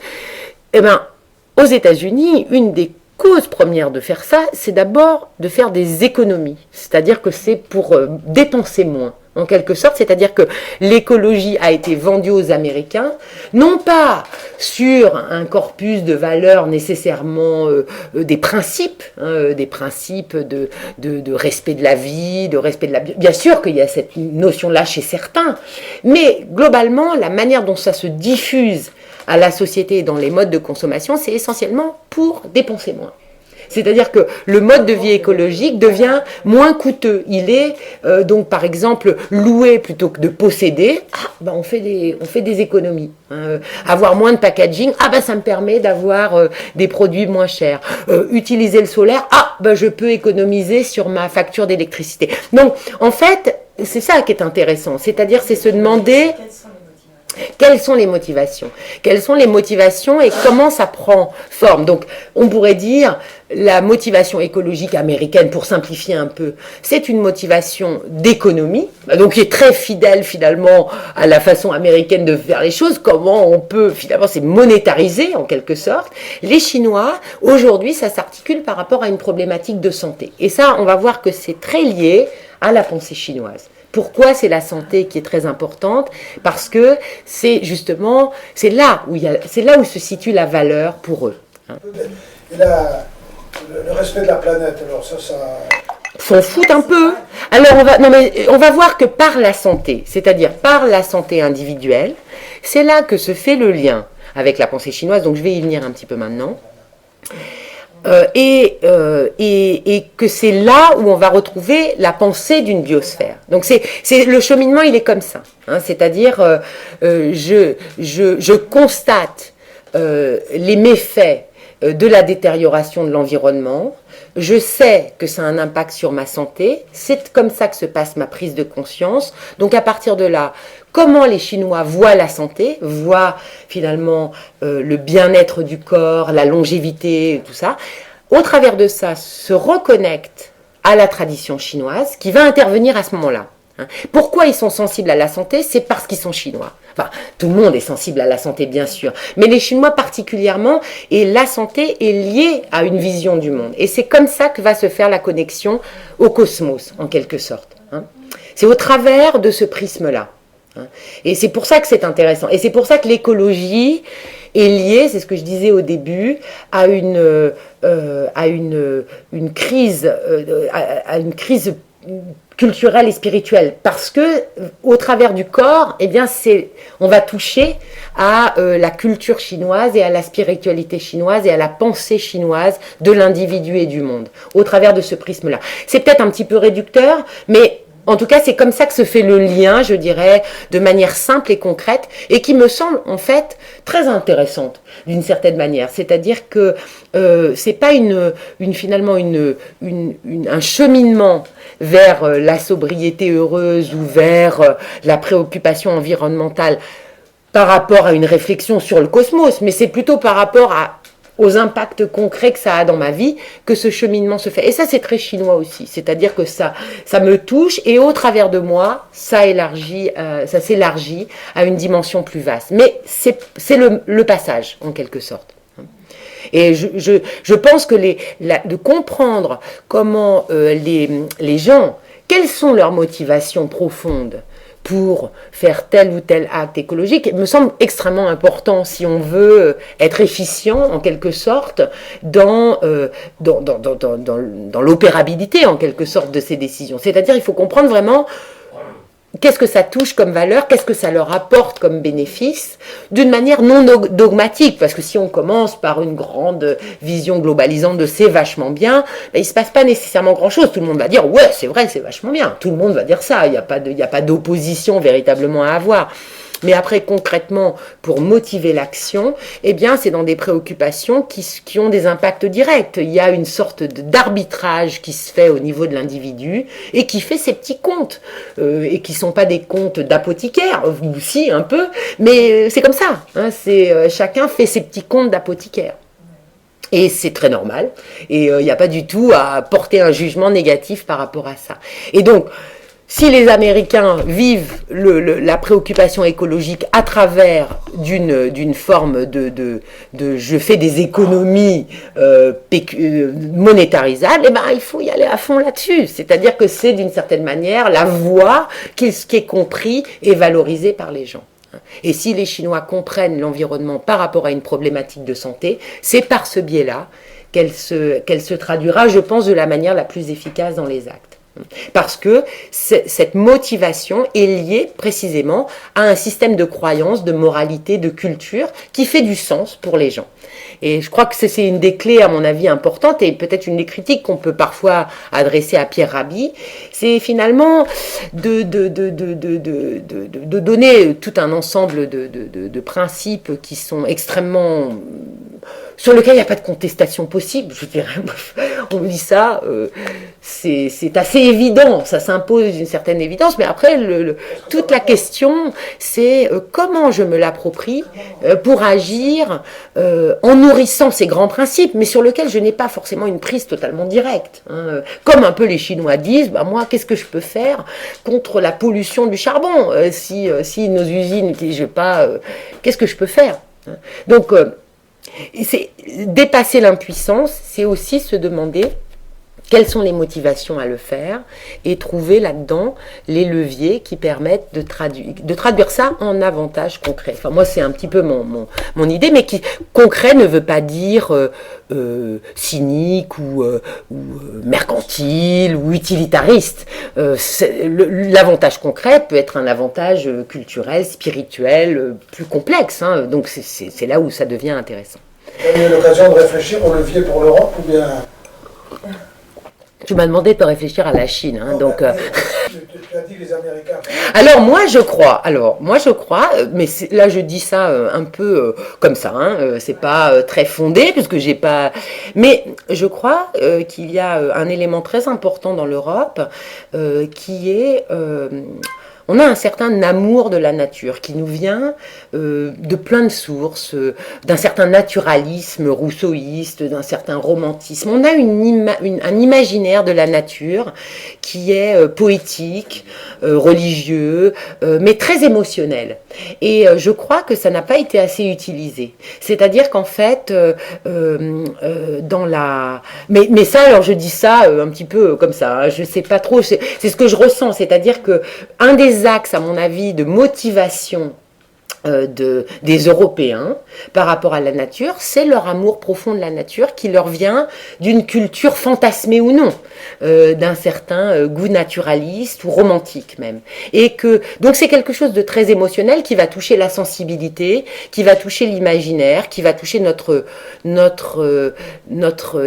aux États-Unis, une des cause première de faire ça, c'est d'abord de faire des économies. C'est-à-dire que c'est pour dépenser moins, en quelque sorte. C'est-à-dire que l'écologie a été vendue aux Américains, non pas sur un corpus de valeurs nécessairement des principes de respect de la vie, de respect de la... Bien sûr qu'il y a cette notion-là chez certains, mais globalement, la manière dont ça se diffuse à la société et dans les modes de consommation, c'est essentiellement pour dépenser moins. C'est-à-dire que le mode de vie écologique devient moins coûteux. Il est donc par exemple loué plutôt que de posséder. On fait des économies. Avoir moins de packaging, ça me permet d'avoir des produits moins chers. Utiliser le solaire, je peux économiser sur ma facture d'électricité. Donc en fait, c'est ça qui est intéressant. C'est-à-dire c'est se demander quelles sont les motivations. Quelles sont les motivations et comment ça prend forme. Donc, on pourrait dire la motivation écologique américaine, pour simplifier un peu, c'est une motivation d'économie, donc qui est très fidèle finalement à la façon américaine de faire les choses. Comment on peut, finalement, c'est monétariser en quelque sorte. Les Chinois, aujourd'hui, ça s'articule par rapport à une problématique de santé. Et ça, on va voir que c'est très lié à la pensée chinoise. Pourquoi c'est la santé qui est très importante? Parce que c'est justement, c'est là où se situe la valeur pour eux. Et là, le respect de la planète, alors ça... S'en foutent un peu. Alors on va voir que par la santé, c'est-à-dire par la santé individuelle, c'est là que se fait le lien avec la pensée chinoise. Donc je vais y venir un petit peu maintenant. Et que c'est là où on va retrouver la pensée d'une biosphère. Donc c'est le cheminement, il est comme ça. C'est-à-dire, je constate les méfaits de la détérioration de l'environnement. Je sais que ça a un impact sur ma santé. C'est comme ça que se passe ma prise de conscience. Donc à partir de là, comment les Chinois voient la santé, voient finalement le bien-être du corps, la longévité, tout ça. Au travers de ça, se reconnectent à la tradition chinoise qui va intervenir à ce moment-là. Pourquoi ils sont sensibles à la santé? C'est parce qu'ils sont chinois. Enfin, tout le monde est sensible à la santé, bien sûr, mais les Chinois particulièrement, et la santé est liée à une vision du monde. Et c'est comme ça que va se faire la connexion au cosmos, en quelque sorte. C'est au travers de ce prisme-là. Et c'est pour ça que c'est intéressant. Et c'est pour ça que l'écologie est liée, c'est ce que je disais au début, à une crise culturelle et spirituelle, parce que au travers du corps, on va toucher à la culture chinoise et à la spiritualité chinoise et à la pensée chinoise de l'individu et du monde, au travers de ce prisme-là. C'est peut-être un petit peu réducteur, mais en tout cas, c'est comme ça que se fait le lien, je dirais, de manière simple et concrète, et qui me semble en fait très intéressante d'une certaine manière. C'est-à-dire que c'est pas finalement un cheminement vers la sobriété heureuse ou vers la préoccupation environnementale par rapport à une réflexion sur le cosmos, mais c'est plutôt par rapport aux impacts concrets que ça a dans ma vie, que ce cheminement se fait. Et ça, c'est très chinois aussi. C'est-à-dire que ça me touche, et au travers de moi, ça s'élargit à une dimension plus vaste. Mais c'est le passage, en quelque sorte. Et je pense que de comprendre comment les gens, quelles sont leurs motivations profondes pour faire tel ou tel acte écologique, me semble extrêmement important si on veut être efficient, en quelque sorte, dans l'opérabilité, en quelque sorte, de ces décisions. C'est-à-dire, il faut comprendre vraiment qu'est-ce que ça touche comme valeur, qu'est-ce que ça leur apporte comme bénéfice, d'une manière non dogmatique, parce que si on commence par une grande vision globalisante de c'est vachement bien, il ne se passe pas nécessairement grand-chose. Tout le monde va dire ouais, c'est vrai, c'est vachement bien. Tout le monde va dire ça, il n'y a pas d'opposition véritablement à avoir. Mais après, concrètement, pour motiver l'action, c'est dans des préoccupations qui ont des impacts directs. Il y a une sorte d'arbitrage qui se fait au niveau de l'individu et qui fait ses petits comptes, et qui ne sont pas des comptes d'apothicaire, ou si, un peu, mais c'est comme ça. Chacun fait ses petits comptes d'apothicaire. Et c'est très normal, et il n'y a pas du tout à porter un jugement négatif par rapport à ça. Et donc, si les Américains vivent la préoccupation écologique à travers d'une forme de je fais des économies monétarisables, il faut y aller à fond là-dessus. C'est-à-dire que c'est d'une certaine manière la voie qui est compris et valorisée par les gens. Et si les Chinois comprennent l'environnement par rapport à une problématique de santé, c'est par ce biais-là qu'elle se traduira, je pense, de la manière la plus efficace dans les actes. Parce que cette motivation est liée précisément à un système de croyances, de moralité, de culture qui fait du sens pour les gens. Et je crois que c'est une des clés, à mon avis, importantes, et peut-être une des critiques qu'on peut parfois adresser à Pierre Rabhi, c'est finalement de donner tout un ensemble de principes qui sont extrêmement... sur lequel il n'y a pas de contestation possible, je dirais. On lit ça, c'est assez évident, ça s'impose une certaine évidence, mais après, toute la question, c'est comment je me l'approprie pour agir en nourrissant ces grands principes, mais sur lesquels je n'ai pas forcément une prise totalement directe. Hein. Comme un peu les Chinois disent, bah moi, qu'est-ce que je peux faire contre la pollution du charbon si nos usines n'utilisent pas, qu'est-ce que je peux faire, hein. Donc, c'est dépasser l'impuissance, c'est aussi se demander quelles sont les motivations à le faire et trouver là-dedans les leviers qui permettent de traduire ça en avantages concrets. Enfin, moi, c'est un petit peu mon idée, mais qui concret ne veut pas dire cynique ou mercantile ou utilitariste. L'avantage concret peut être un avantage culturel, spirituel, plus complexe. Hein. Donc, c'est là où ça devient intéressant. Vous avez eu l'occasion de réfléchir au levier pour l'Europe ou bien... Tu m'as demandé de réfléchir à la Chine, hein, non, donc. Tu as dit les Américains. Alors moi je crois, mais là je dis ça un peu comme ça, hein, c'est pas très fondé puisque j'ai pas. Mais je crois qu'il y a un élément très important dans l'Europe qui est on a un certain amour de la nature qui nous vient de plein de sources, d'un certain naturalisme rousseauiste, d'un certain romantisme. On a un imaginaire de la nature qui est poétique, religieux, mais très émotionnel. Et je crois que ça n'a pas été assez utilisé. C'est-à-dire qu'en fait, dans la... Mais ça, alors je dis ça un petit peu comme ça, hein, je sais pas trop, c'est ce que je ressens. C'est-à-dire que un des axes, à mon avis, de motivation des Européens par rapport à la nature, c'est leur amour profond de la nature qui leur vient d'une culture fantasmée ou non, d'un certain goût naturaliste ou romantique même. Et que, donc c'est quelque chose de très émotionnel qui va toucher la sensibilité, qui va toucher l'imaginaire, qui va toucher notre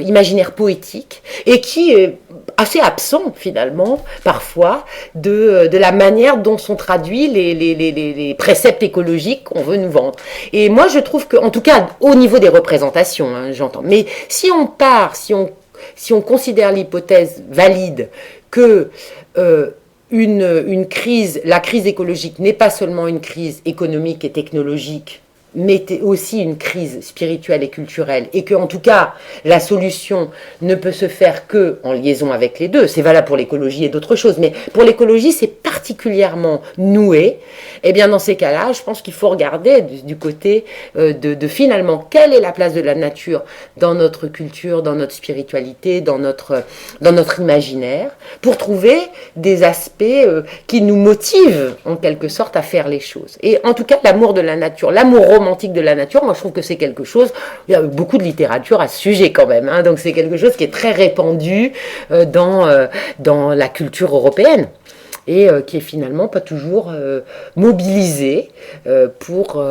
imaginaire poétique et qui est assez absent finalement parfois de la manière dont sont traduits les préceptes écologiques qu'on veut nous vendre. Et moi je trouve que, en tout cas au niveau des représentations, hein, j'entends, mais si on considère l'hypothèse valide que la crise écologique n'est pas seulement une crise économique et technologique, mais aussi une crise spirituelle et culturelle, et que en tout cas la solution ne peut se faire que en liaison avec les deux. C'est valable pour l'écologie et d'autres choses, mais pour l'écologie c'est particulièrement noué. Et bien dans ces cas-là, je pense qu'il faut regarder du côté de finalement quelle est la place de la nature dans notre culture, dans notre spiritualité, dans notre imaginaire, pour trouver des aspects qui nous motivent en quelque sorte à faire les choses. Et en tout cas l'amour de la nature, l'amour romantique de la nature, moi je trouve que c'est quelque chose, il y a beaucoup de littérature à ce sujet quand même, hein, donc c'est quelque chose qui est très répandu dans la culture européenne et qui est finalement pas toujours mobilisé pour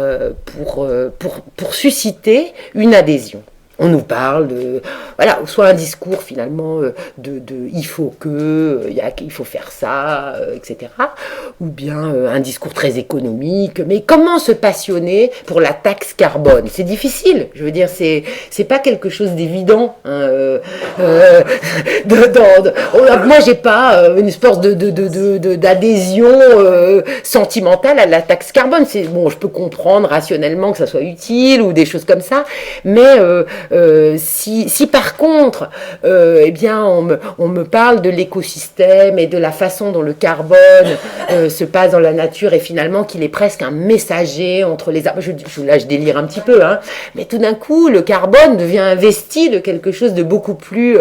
susciter une adhésion. On nous parle de, voilà, soit un discours finalement il faut il faut faire ça, etc. Ou bien un discours très économique. Mais comment se passionner pour la taxe carbone? C'est difficile. Je veux dire, c'est pas quelque chose d'évident. Hein, moi, j'ai pas une espèce d'adhésion sentimentale à la taxe carbone. C'est bon, je peux comprendre rationnellement que ça soit utile ou des choses comme ça, mais si par contre eh bien on me parle de l'écosystème et de la façon dont le carbone se passe dans la nature et finalement qu'il est presque un messager entre les arbres, là je délire un petit peu, hein, mais tout d'un coup le carbone devient investi de quelque chose de beaucoup plus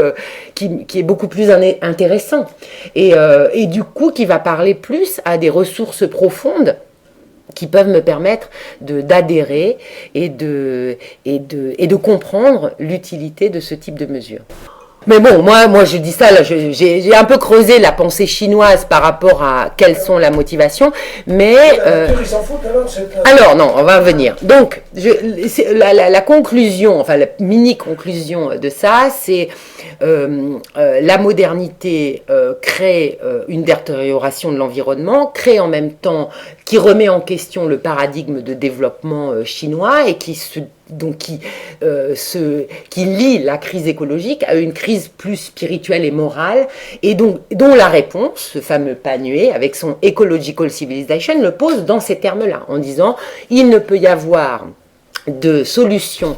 qui est beaucoup plus intéressant et du coup qui va parler plus à des ressources profondes qui peuvent me permettre d'adhérer et de comprendre l'utilité de ce type de mesures. Mais bon, moi je dis ça, là, j'ai un peu creusé la pensée chinoise par rapport à quelles sont la motivation, mais... Ils s'en foutent alors Alors non, on va venir. Donc, la conclusion, enfin la mini-conclusion de ça, c'est la modernité crée une détérioration de l'environnement, crée en même temps, qui remet en question le paradigme de développement chinois et qui lie la crise écologique à une crise plus spirituelle et morale, et donc, dont la réponse, ce fameux Panué, avec son Ecological Civilization, le pose dans ces termes-là, en disant il ne peut y avoir de solution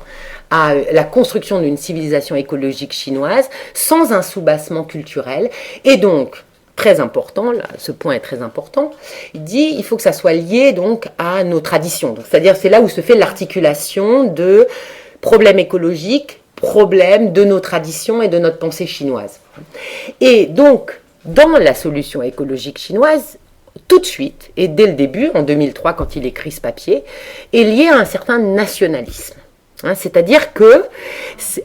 à la construction d'une civilisation écologique chinoise sans un soubassement culturel, et donc très important, là, ce point est très important, il dit il faut que ça soit lié donc à nos traditions. C'est-à-dire c'est là où se fait l'articulation de problèmes écologiques, problèmes de nos traditions et de notre pensée chinoise. Et donc, dans la solution écologique chinoise, tout de suite, et dès le début, en 2003, quand il écrit ce papier, est lié à un certain nationalisme. Hein, c'est-à-dire que,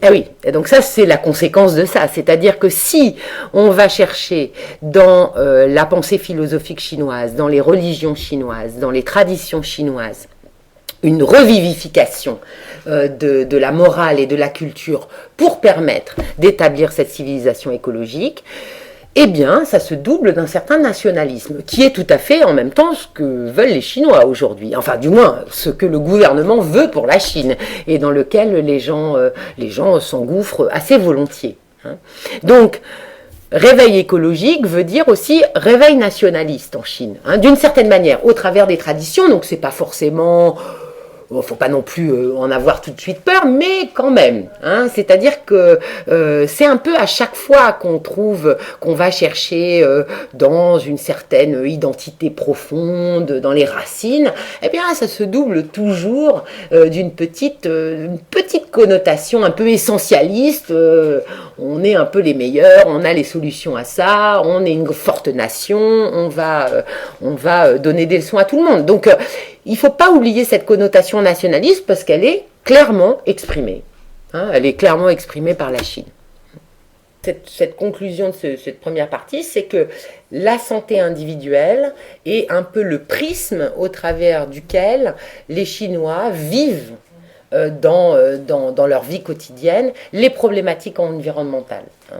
ah oui, donc ça c'est la conséquence de ça, c'est-à-dire que si on va chercher dans la pensée philosophique chinoise, dans les religions chinoises, dans les traditions chinoises, une revivification de la morale et de la culture pour permettre d'établir cette civilisation écologique, eh bien, ça se double d'un certain nationalisme, qui est tout à fait en même temps ce que veulent les Chinois aujourd'hui. Enfin, du moins, ce que le gouvernement veut pour la Chine, et dans lequel les gens s'engouffrent assez volontiers. Hein. Donc, réveil écologique veut dire aussi réveil nationaliste en Chine, hein, d'une certaine manière, au travers des traditions, donc c'est pas forcément... Bon, faut pas non plus en avoir tout de suite peur, mais quand même. Hein, c'est-à-dire que c'est un peu à chaque fois qu'on va chercher dans une certaine identité profonde, dans les racines, eh bien ça se double toujours d'une petite connotation un peu essentialiste. On est un peu les meilleurs, on a les solutions à ça, on est une forte nation, on va donner des leçons à tout le monde. Donc il ne faut pas oublier cette connotation nationaliste parce qu'elle est clairement exprimée. Hein, elle est clairement exprimée par la Chine. Cette conclusion de cette première partie, c'est que la santé individuelle est un peu le prisme au travers duquel les Chinois vivent dans leur vie quotidienne les problématiques environnementales. Hein.